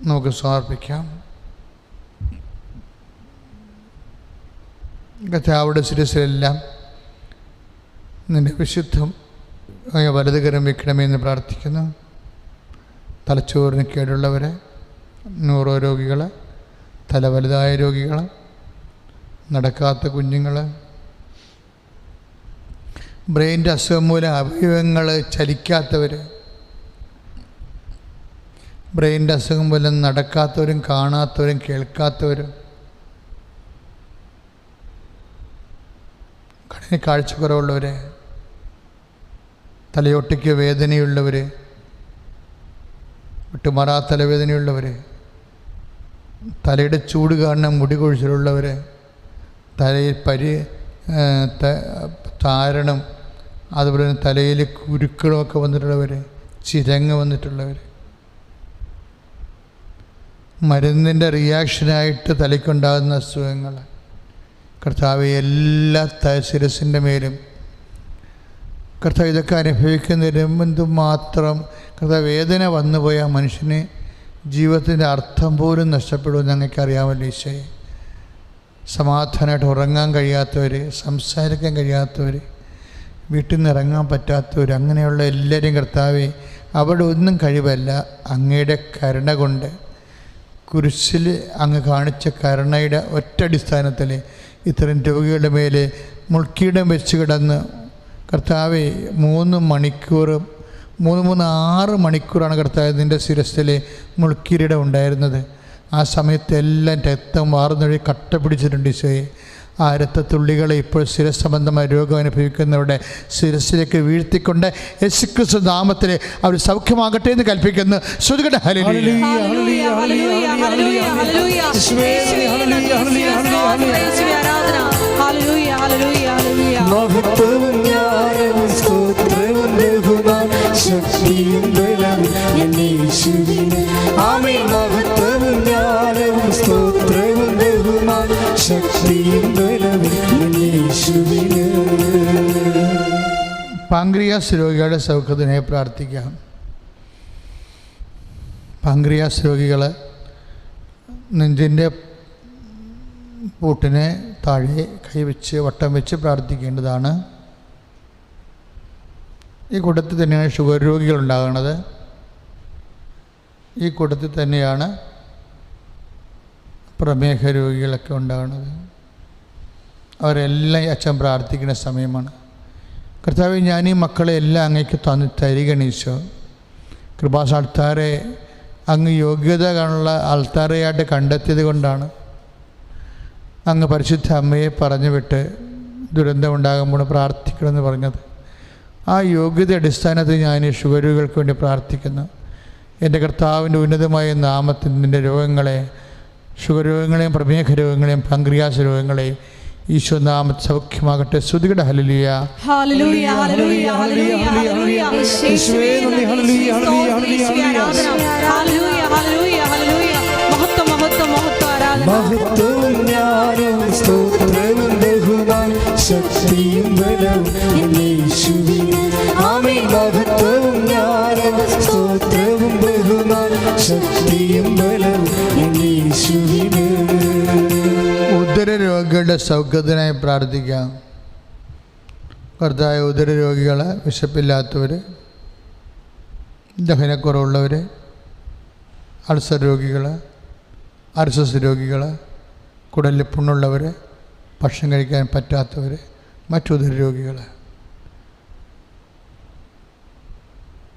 നമുക്ക് സമർപ്പിക്കാം. കർത്താവിടെ ശിരസിലെല്ലാം നിൻ്റെ വിശുദ്ധം വലതുകരം വെക്കണമെന്ന് പ്രാർത്ഥിക്കുന്നു. തലച്ചോറിന് കേടുള്ളവരെ, ന്യൂറോ രോഗികൾ, തല വലുതായ രോഗികൾ, നടക്കാത്ത കുഞ്ഞുങ്ങൾ, ബ്രെയിൻ്റെ അസുഖം മൂലം അവയവങ്ങൾ ചലിക്കാത്തവർ, ബ്രെയിൻ്റെ അസുഖം മൂലം നടക്കാത്തവരും കാണാത്തവരും കേൾക്കാത്തവരും, കണ്ണിന് കാഴ്ചക്കുറവുള്ളവരെ, തലയോട്ടിക്ക് വേദനയുള്ളവർ, വിട്ടുമാറാ തലവേദനയുള്ളവർ, തലയുടെ ചൂട് കാരണം മുടി കൊഴിച്ചിലുള്ളവർ, തലയിൽ താരണം, അതുപോലെ തന്നെ തലയിൽ കുരുക്കളുമൊക്കെ വന്നിട്ടുള്ളവർ, ചിരങ്ങ് വന്നിട്ടുള്ളവർ, മരുന്നിൻ്റെ റിയാക്ഷനായിട്ട് തലയ്ക്കുണ്ടാകുന്ന അസുഖങ്ങൾ, കർത്താവ് എല്ലാ ശിരസിൻ്റെ മേലും കർത്താവ് ഇതൊക്കെ അനുഭവിക്കുന്നതിനും എന്തുമാത്രം കർത്താവ് വേദന വന്നുപോയ മനുഷ്യന് ജീവിതത്തിൻ്റെ അർത്ഥം പോലും നഷ്ടപ്പെടുമെന്ന് ഞങ്ങൾക്ക് അറിയാമല്ലോ ഈശോയെ. സമാധാനമായിട്ട് ഉറങ്ങാൻ കഴിയാത്തവർ, സംസാരിക്കാൻ കഴിയാത്തവർ, വീട്ടിൽ നിന്ന് ഇറങ്ങാൻ പറ്റാത്തവർ, അങ്ങനെയുള്ള എല്ലാവരും കർത്താവെ അവിടെ ഒന്നും കഴിവല്ല, അങ്ങയുടെ കരുണ കൊണ്ട് കുരിശിൽ അങ്ങ് കാണിച്ച കരുണയുടെ ഒറ്റടിസ്ഥാനത്തിൽ ഇത്തരം രോഗികളുടെ മേലെ മുൾക്കിടം വെച്ച് കിടന്ന് കർത്താവെ 3 മണിക്കൂറും 6 മണിക്കൂറാണ് കർത്താവ് നിൻ്റെ ശിരസ്സിൽ മുൾക്കിരീടം ഉണ്ടായിരുന്നത്. ആ സമയത്തെല്ലാം രക്തം വാർന്നൊഴി കട്ട പിടിച്ചിട്ടുണ്ട് ഈശോയെ. ആ രക്തത്തുള്ളികളെ ഇപ്പോൾ ശിരസംബന്ധമായ രോഗം അനുഭവിക്കുന്നവരുടെ ശിരസിലേക്ക് വീഴ്ത്തിക്കൊണ്ട് യേശുക്രിസ്തു നാമത്തിൽ അവർ സൗഖ്യമാകട്ടെ എന്ന് കൽപ്പിക്കുന്നു. ശ്രുതികട്ടെ ഹല്ലേലൂയ. മഹത്വവും ജ്ഞാനവും സ്തോത്രവും ബഹുമാനവും ശക്തിയും ബലവും യേശുവിന്. ആമേൻ. മഹത്വവും ജ്ഞാനവും സ്തോത്രവും ബഹുമാനവും ശക്തിയും ബലവും യേശുവിന്. പാങ്ക്രിയാസ് രോഗികളുടെ സൗഖ്യത്തിനായി പ്രാർത്ഥിക്കാം. പാങ്ക്രിയാസ് രോഗികൾ നെഞ്ചിൻ്റെ പൂട്ടിനെ താഴെ കൈവച്ച് വട്ടം വെച്ച് പ്രാർത്ഥിക്കേണ്ടതാണ്. ഈ കൂട്ടത്തിൽ തന്നെയാണ് ഷുഗർ രോഗികളുണ്ടാകുന്നത്. ഈ കൂട്ടത്തിൽ തന്നെയാണ് പ്രമേഹ രോഗികളൊക്കെ ഉണ്ടാകുന്നത്. അവരെല്ലാം അച്ഛൻ പ്രാർത്ഥിക്കുന്ന സമയമാണ്. കർത്താവേ, ഞാൻ ഈ മക്കളെ എല്ലാം അങ്ങേക്ക് തരികയാണ് ഈശോ. കൃപാസാൽത്താരെ അങ്ങ് യോഗ്യത ഉള്ള ആൾത്താരെയായിട്ട് കണ്ടെത്തിയത് കൊണ്ടാണ് അങ്ങ് പരിശുദ്ധ അമ്മയെ പറഞ്ഞു വിട്ട് ദുരന്തമുണ്ടാകുമ്പോൾ പ്രാർത്ഥിക്കണമെന്ന് പറഞ്ഞത്. ആ യോഗ്യത അടിസ്ഥാനത്തിൽ ഞാൻ ഷുഗർ രോഗികൾക്ക് വേണ്ടി പ്രാർത്ഥിക്കുന്നു. എൻ്റെ കർത്താവിൻ്റെ ഉന്നതമായ നാമത്തിൽ നിൻ്റെ രോഗങ്ങളെ, ഷുഗർ രോഗങ്ങളെയും പ്രമേഹ രോഗങ്ങളെയും പാങ്ക്രിയാസ് രോഗങ്ങളെയും ഈശോ നാമത്തിൽ സൗഖ്യമാകട്ടെ. സ്തുതികട്ടെ. ഹല്ലേലൂയ. ഹല്ലേലൂയ. ഹല്ലേലൂയ. ഹല്ലേലൂയ. ഹല്ലേലൂയ. യേശുവേ നന്ദി. ഹല്ലേലൂയ. ഹല്ലേലൂയ. ഹല്ലേലൂയ. ഹല്ലേലൂയ. ഹല്ലേലൂയ. മഹത്വം മഹത്വം മഹത്വം ആരാധന. മഹത്വവും ജ്ഞാനവും സ്തോത്രവും ബഹുമാനവും ശക്തിയും ബലവും യേശുവിന്. ആമേൻ. മഹത്വവും ജ്ഞാനവും സ്തോത്രവും ബഹുമാനവും ശക്തിയും ബലവും യേശുവിന്. ഉദരരോഗികളുടെ സൗഖ്യത്തിനായി പ്രാർത്ഥിക്കാം. കർത്താവ് ഉദരരോഗികൾ, വിശപ്പില്ലാത്തവർ, ദഹനക്കുറവുള്ളവർ, അൾസർ രോഗികൾ, അർസസ് രോഗികൾ, കുടലിൽ പുണ്ണുള്ളവർ, ഭക്ഷണം കഴിക്കാൻ പറ്റാത്തവർ, മറ്റുദര രോഗികൾ,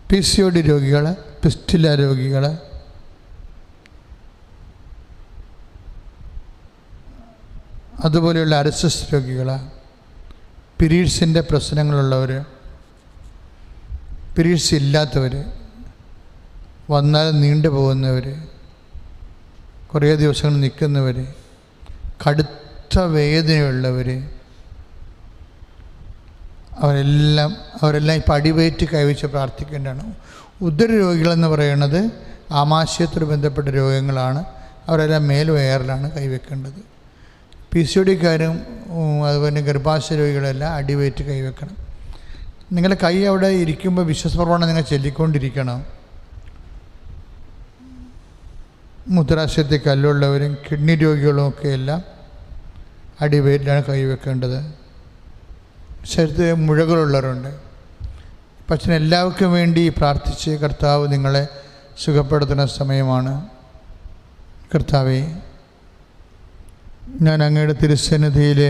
PCOD രോഗികൾ, പിസ്റ്റില രോഗികൾ, അതുപോലെയുള്ള അർസസ് രോഗികൾ, പീരീഡ്സിൻ്റെ പ്രശ്നങ്ങളുള്ളവർ, പീരീഡ്സ് ഇല്ലാത്തവർ, വന്നാൽ നീണ്ടു പോകുന്നവർ, കുറേ ദിവസങ്ങൾ നിൽക്കുന്നവർ, കടുത്ത വേദനയുള്ളവർ, അവരെല്ലാം ഇപ്പോൾ അടിവയറ്റ് കൈവച്ച് പ്രാർത്ഥിക്കേണ്ടതാണ്. ഉദരരോഗികളെന്ന് പറയുന്നത് ആമാശയത്തോട് ബന്ധപ്പെട്ട രോഗങ്ങളാണ്. അവരെല്ലാം മേൽവയറിലാണ് കൈവെക്കേണ്ടത്. PCODക്കാരും അതുപോലെ ഗർഭാശയ രോഗികളെല്ലാം അടിവയറ്റ് കൈവെക്കണം. നിങ്ങളുടെ കൈ അവിടെ ഇരിക്കുമ്പോൾ വിശ്വസ്പ്രമാണം നിങ്ങൾ ചൊല്ലിക്കൊണ്ടിരിക്കണം. മൂത്രാശയത്തിൽ കല്ലുള്ളവരും കിഡ്നി രോഗികളും ഒക്കെ എല്ലാം അടിവയറ്റിലാണ് കൈവെക്കേണ്ടത്. ശരീരത്തിൽ മുഴകളുള്ളവരുണ്ട്. പക്ഷേ എല്ലാവർക്കും വേണ്ടി പ്രാർത്ഥിച്ച് കർത്താവ് നിങ്ങളെ സുഖപ്പെടുത്തുന്ന സമയമാണ്. കർത്താവേ, ഞാൻ അങ്ങയുടെ തിരുസന്നിധിയിൽ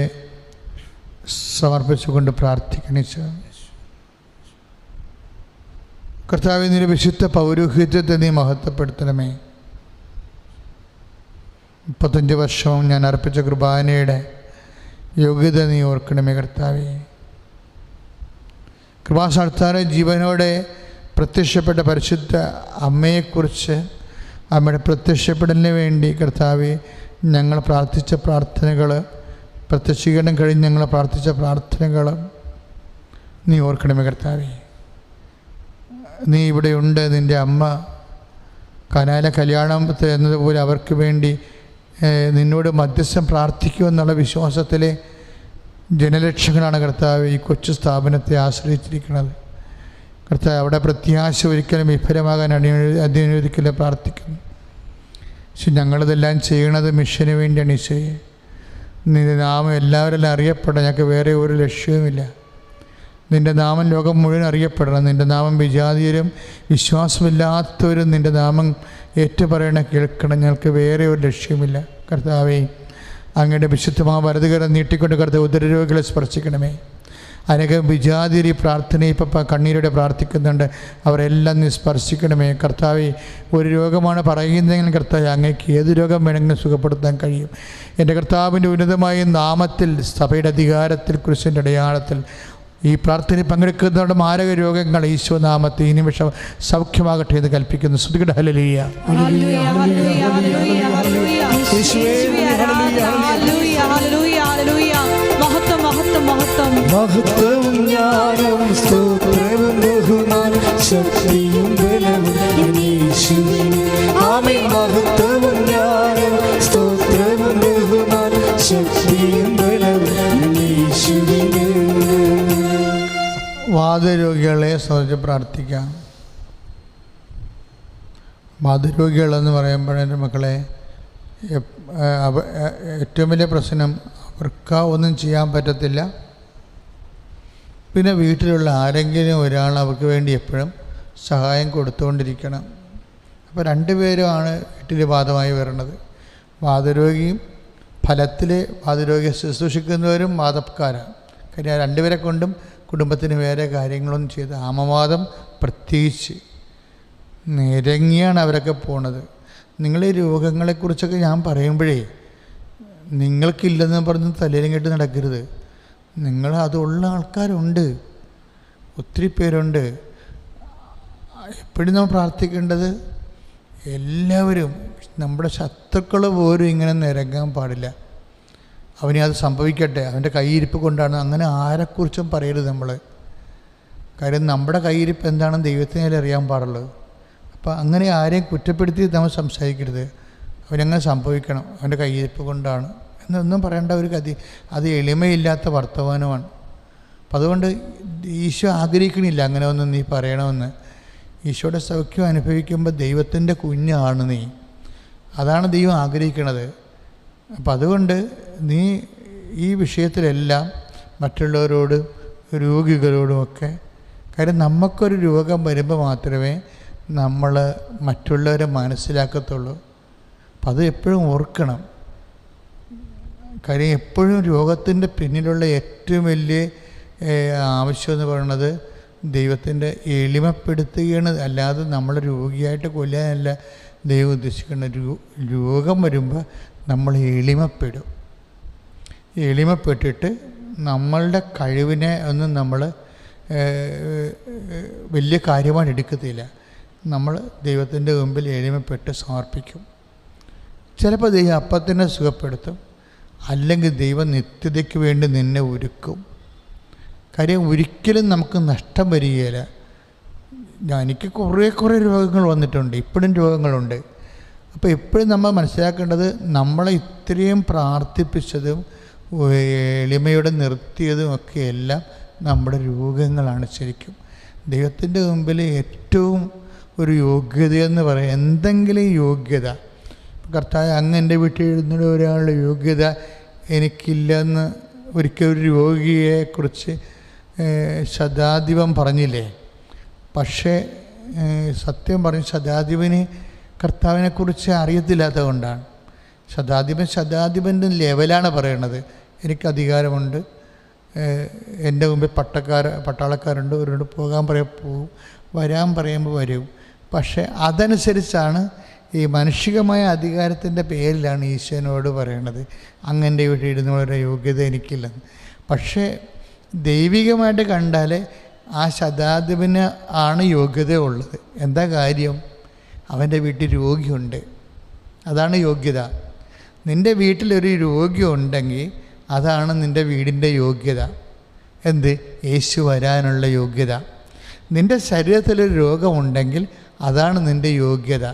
സമർപ്പിച്ചുകൊണ്ട് പ്രാർത്ഥിക്കണിച്ചു. കർത്താവേ, നിന്റെ വിശുദ്ധ പൗരോഹിത്യത്തെ നീ മഹത്വപ്പെടുത്തണമേ. 35 വർഷവും ഞാൻ അർപ്പിച്ച കുർബാനയുടെ യോഗ്യത നീ ഓർക്കണമേ. കർത്താവേ, കൃപാസനത്താറെ ജീവനോടെ പ്രത്യക്ഷപ്പെട്ട പരിശുദ്ധ അമ്മയെക്കുറിച്ച്, അമ്മയുടെ പ്രത്യക്ഷപ്പെടലിന് വേണ്ടി കർത്താവെ ഞങ്ങൾ പ്രാർത്ഥിച്ച പ്രാർത്ഥനകൾ, പ്രത്യക്ഷീകരണം കഴിഞ്ഞ് ഞങ്ങൾ പ്രാർത്ഥിച്ച പ്രാർത്ഥനകൾ നീ ഓർക്കണമേ കർത്താവെ. നീ ഇവിടെയുണ്ട്. നിൻ്റെ അമ്മ കനാല കല്യാണത്തെ എന്നതുപോലെ അവർക്ക് വേണ്ടി നിന്നോട് മധ്യസ്ഥം പ്രാർത്ഥിക്കുമെന്നുള്ള വിശ്വാസത്തിലെ ജനലക്ഷങ്ങളാണ് കർത്താവ് ഈ കൊച്ചു സ്ഥാപനത്തെ ആശ്രയിച്ചിരിക്കുന്നത്. കർത്താവ് അവിടെ പ്രത്യാശ ഒരിക്കലും വിഫലമാകാൻ അനുവദിക്കലും പ്രാർത്ഥിക്കുന്നു. പക്ഷെ ഞങ്ങളിതെല്ലാം ചെയ്യണത് മിഷന് വേണ്ടിയാണ്. ഈശോയെ, നിൻ്റെ നാമം എല്ലാവരെല്ലാം അറിയപ്പെടണം. ഞങ്ങൾക്ക് വേറെ ഒരു ലക്ഷ്യവുമില്ല. നിൻ്റെ നാമം ലോകം മുഴുവൻ അറിയപ്പെടണം. നിൻ്റെ നാമം വിജാതീയരും വിശ്വാസമില്ലാത്തവരും നിൻ്റെ നാമം ഏറ്റുപറയണം, കേൾക്കണം. ഞങ്ങൾക്ക് വേറെ ഒരു ലക്ഷ്യമില്ല. കർത്താവേ, അങ്ങയുടെ വിശുദ്ധമായ വലതുകരം നീട്ടിക്കൊണ്ട് കർത്താവ് ഉദരരോഗികളെ സ്പർശിക്കണമേ. അനേകം വിജാതിരി പ്രാർത്ഥന ഇപ്പം കണ്ണീരോടെ പ്രാർത്ഥിക്കുന്നുണ്ട്. അവരെല്ലാം നീ സ്പർശിക്കണമേ കർത്താവേ. ഒരു രോഗമാണ് പറയുന്നതെങ്കിൽ കർത്താവ് അങ്ങേക്ക് ഏത് രോഗം വേണമെങ്കിലും സുഖപ്പെടുത്താൻ കഴിയും. എൻ്റെ കർത്താവിൻ്റെ ഉന്നതമായ നാമത്തിൽ, സഭയുടെ അധികാരത്തിൽ, കുരിശിൻ്റെ അടയാളത്തിൽ ഈ പ്രാർത്ഥനയിൽ പങ്കെടുക്കുന്നവരുടെ മാരക രോഗങ്ങൾ ഈശോനാമത്തിൽ ഈ നിമിഷം സൗഖ്യമാകട്ടെ എന്ന് കൽപ്പിക്കുന്നു. സ്തുതിക്കട്ടെ. ഹല്ലേലൂയ. മഹത്വവും ജ്ഞാനവും സ്തോത്രവും ബഹുമാനം ശക്തിയും ബലവും യേശുവിന്. ആമേൻ. മഹത്വവും ജ്ഞാനവും സ്തോത്രവും ബഹുമാനം ശക്തിയും ബലവും യേശുവിന്. വാതരോഗികളെ സംബന്ധിച്ച് പ്രാർത്ഥിക്കാം. വാതരോഗികളെന്ന് പറയുമ്പോൾ എൻ്റെ മക്കളെ ഏറ്റവും വലിയ പ്രശ്നം അവർക്ക് ഒന്നും ചെയ്യാൻ പറ്റത്തില്ല. പിന്നെ വീട്ടിലുള്ള ആരെങ്കിലും ഒരാൾ അവർക്ക് വേണ്ടി എപ്പോഴും സഹായം കൊടുത്തുകൊണ്ടിരിക്കണം. അപ്പോൾ രണ്ടുപേരുമാണ് വീട്ടിൽ വാദമായി വരുന്നത്. വാതരോഗിയും ഫലത്തിൽ വാതരോഗിയെ ശുശ്രൂഷിക്കുന്നവരും വാദക്കാരാണ്. കാര്യം രണ്ടുപേരെ കൊണ്ടും കുടുംബത്തിന് വേറെ കാര്യങ്ങളൊന്നും ചെയ്ത് ആമവാദം പ്രത്യേകിച്ച് നിരങ്ങിയാണ് അവരൊക്കെ പോണത്. നിങ്ങൾ ഈ രോഗങ്ങളെക്കുറിച്ചൊക്കെ ഞാൻ പറയുമ്പോഴേ നിങ്ങൾക്കില്ലെന്ന് പറഞ്ഞ് തലയിലും കെട്ടി നടക്കരുത്. നിങ്ങൾ അതുള്ള ആൾക്കാരുണ്ട്, ഒത്തിരി പേരുണ്ട്. എപ്പോഴും നമ്മൾ പ്രാർത്ഥിക്കേണ്ടത് എല്ലാവരും, നമ്മുടെ ശത്രുക്കൾ പോലും ഇങ്ങനെ നിരങ്ങാൻ പാടില്ല. അവനെ അത് സംഭവിക്കട്ടെ, അവൻ്റെ കൈയിരിപ്പ് കൊണ്ടാണ്. അങ്ങനെ ആരെക്കുറിച്ചും പറയരുത് നമ്മൾ. കാര്യം നമ്മുടെ കൈയിരിപ്പ് എന്താണെന്ന് ദൈവത്തിനേലും അറിയാൻ പാടുള്ളൂ. അപ്പോൾ അങ്ങനെ ആരെയും കുറ്റപ്പെടുത്തി നമ്മൾ സംസാരിക്കരുത്. അവനങ്ങനെ സംഭവിക്കണം, അവൻ്റെ കൈയിരിപ്പ് കൊണ്ടാണ് എന്നൊന്നും പറയേണ്ട ഒരു അത് എളിമയില്ലാത്ത വർത്തമാനമാണ്. അപ്പം അതുകൊണ്ട് ഈശോ ആഗ്രഹിക്കണില്ല അങ്ങനെ ഒന്നും നീ പറയണമെന്ന്. ഈശോയുടെ സൗഖ്യം അനുഭവിക്കുമ്പോൾ ദൈവത്തിൻ്റെ കുഞ്ഞാണ് നീ, അതാണ് ദൈവം ആഗ്രഹിക്കണത്. അപ്പം അതുകൊണ്ട് നീ ഈ വിഷയത്തിലെല്ലാം മറ്റുള്ളവരോടും രോഗികളോടുമൊക്കെ, കാര്യം നമുക്കൊരു രോഗം വരുമ്പോൾ മാത്രമേ നമ്മൾ മറ്റുള്ളവരെ മനസ്സിലാക്കത്തുള്ളൂ. അപ്പം അത് എപ്പോഴും ഓർക്കണം. കാര്യം എപ്പോഴും രോഗത്തിൻ്റെ പിന്നിലുള്ള ഏറ്റവും വലിയ ആവശ്യമെന്ന് പറയുന്നത് ദൈവത്തിൻ്റെ എളിമപ്പെടുത്തുകയാണ്. അല്ലാതെ നമ്മളെ രോഗിയായിട്ട് കൊല്ലാനല്ല ദൈവം ഉദ്ദേശിക്കുന്നത്. രോഗം വരുമ്പോൾ നമ്മൾ എളിമപ്പെടും. എളിമപ്പെട്ടിട്ട് നമ്മളുടെ കഴിവിനെ ഒന്നും നമ്മൾ വലിയ കാര്യമായിട്ട് എടുക്കത്തില്ല. നമ്മൾ ദൈവത്തിൻ്റെ മുമ്പിൽ എളിമപ്പെട്ട് സമർപ്പിക്കും. ചിലപ്പോൾ ദൈവം അപ്പത്തിനെ സുഖപ്പെടുത്തും, അല്ലെങ്കിൽ ദൈവം നിത്യതയ്ക്ക് വേണ്ടി നിന്നെ ഒരുക്കും. കാര്യം ഒരിക്കലും നമുക്ക് നഷ്ടം വരികയില്ല. എനിക്ക് കുറേ രോഗങ്ങൾ വന്നിട്ടുണ്ട്, ഇപ്പോഴും രോഗങ്ങളുണ്ട്. അപ്പോൾ എപ്പോഴും നമ്മൾ മനസ്സിലാക്കേണ്ടത് നമ്മളെ ഇത്രയും പ്രാർത്ഥിപ്പിച്ചതും എളിമയോടെ നിർത്തിയതും ഒക്കെ എല്ലാം നമ്മുടെ രോഗങ്ങളാണ്. ശരിക്കും ദൈവത്തിൻ്റെ മുമ്പിൽ ഏറ്റവും ഒരു യോഗ്യതയെന്ന് പറയാം, എന്തെങ്കിലും യോഗ്യത. കർത്താവ് അങ്ങ് എൻ്റെ വീട്ടിൽ എഴുന്നേണ്ട ഒരാളുടെ യോഗ്യത എനിക്കില്ലെന്ന് ഒരിക്കൽ ഒരു രോഗിയെക്കുറിച്ച് ശതാധിപൻ പറഞ്ഞില്ലേ. പക്ഷേ സത്യം പറഞ്ഞ് ശതാധിപന് കർത്താവിനെക്കുറിച്ച് അറിയത്തില്ലാത്തത് കൊണ്ടാണ്. ശതാധിപൻ്റെ ലെവലാണ് പറയണത്. എനിക്ക് അധികാരമുണ്ട്, എൻ്റെ മുമ്പിൽ പട്ടാളക്കാരുണ്ട്, അവരോട് പോകാൻ പറയാൻ പോകും, വരാൻ പറയുമ്പോൾ വരും. പക്ഷേ അതനുസരിച്ചാണ് ഈ മാനുഷികമായ അധികാരത്തിൻ്റെ പേരിലാണ് ഈശോനോട് പറയണത് അങ്ങൻ്റെ വീട്ടിൽ ഇരുന്നവരുടെ യോഗ്യത എനിക്കില്ലെന്ന്. പക്ഷേ ദൈവികമായിട്ട് കണ്ടാൽ ആ ശതാധിപന് ആണ് യോഗ്യത ഉള്ളത്. എന്താ കാര്യം? അവൻ്റെ വീട്ടിൽ രോഗിയുണ്ട്, അതാണ് യോഗ്യത. നിൻ്റെ വീട്ടിലൊരു രോഗി ഉണ്ടെങ്കിൽ അതാണ് നിൻ്റെ വീടിൻ്റെ യോഗ്യത. എന്ത്? യേശു വരാനുള്ള യോഗ്യത. നിൻ്റെ ശരീരത്തിലൊരു രോഗമുണ്ടെങ്കിൽ അതാണ് നിൻ്റെ യോഗ്യത.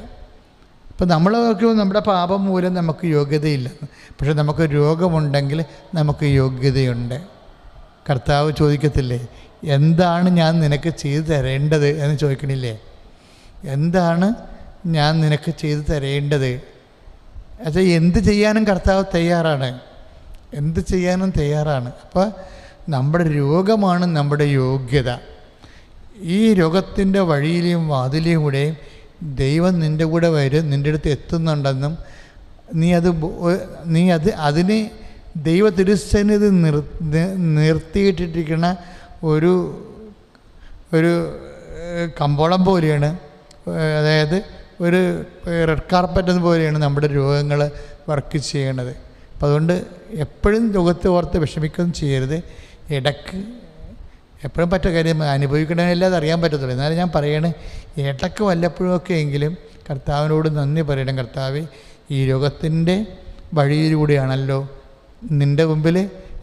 ഇപ്പം നമ്മൾ നോക്കുമ്പോൾ നമ്മുടെ പാപം മൂലം നമുക്ക് യോഗ്യതയില്ല, പക്ഷെ നമുക്ക് രോഗമുണ്ടെങ്കിൽ നമുക്ക് യോഗ്യതയുണ്ട്. കർത്താവ് ചോദിക്കത്തില്ലേ, എന്താണ് ഞാൻ നിനക്ക് ചെയ്തു തരേണ്ടത് എന്ന് ചോദിക്കണില്ലേ? എന്താണ് ഞാൻ നിനക്ക് ചെയ്തു തരേണ്ടത്? അത് എന്ത് ചെയ്യാനും കർത്താവ് തയ്യാറാണ്, എന്ത് ചെയ്യാനും തയ്യാറാണ്. അപ്പോൾ നമ്മുടെ രോഗമാണ് നമ്മുടെ യോഗ്യത. ഈ രോഗത്തിൻ്റെ വഴിയിലെയും വാതിലെയും ദൈവം നിൻ്റെ കൂടെ വരും, നിൻ്റെ അടുത്ത് എത്തുന്നുണ്ടെന്നും നീ അതിനെ ദൈവ തിരുസന്നിധി നിർത്തിയിട്ടിരിക്കുന്ന ഒരു കമ്പോളം പോലെയാണ്, അതായത് ഒരു റെഡ് കാർപ്പറ്റ് പോലെയാണ് നമ്മുടെ രോഗങ്ങൾ വർക്ക് ചെയ്യണത്. അപ്പം അതുകൊണ്ട് എപ്പോഴും രോഗത്തെ ഓർത്ത് വിഷമിക്കുകയും ചെയ്യരുത്. ഇടയ്ക്ക് എപ്പോഴും പറ്റ കാര്യം അനുഭവിക്കണമെന്നല്ല അത് അറിയാൻ പറ്റത്തുള്ളൂ. എന്നാലും ഞാൻ പറയണേ, ഇടയ്ക്ക് വല്ലപ്പോഴുമൊക്കെ എങ്കിലും കർത്താവിനോട് നന്ദി പറയണം. കർത്താവ്, ഈ രോഗത്തിൻ്റെ വഴിയിലൂടെയാണല്ലോ നിൻ്റെ മുമ്പിൽ,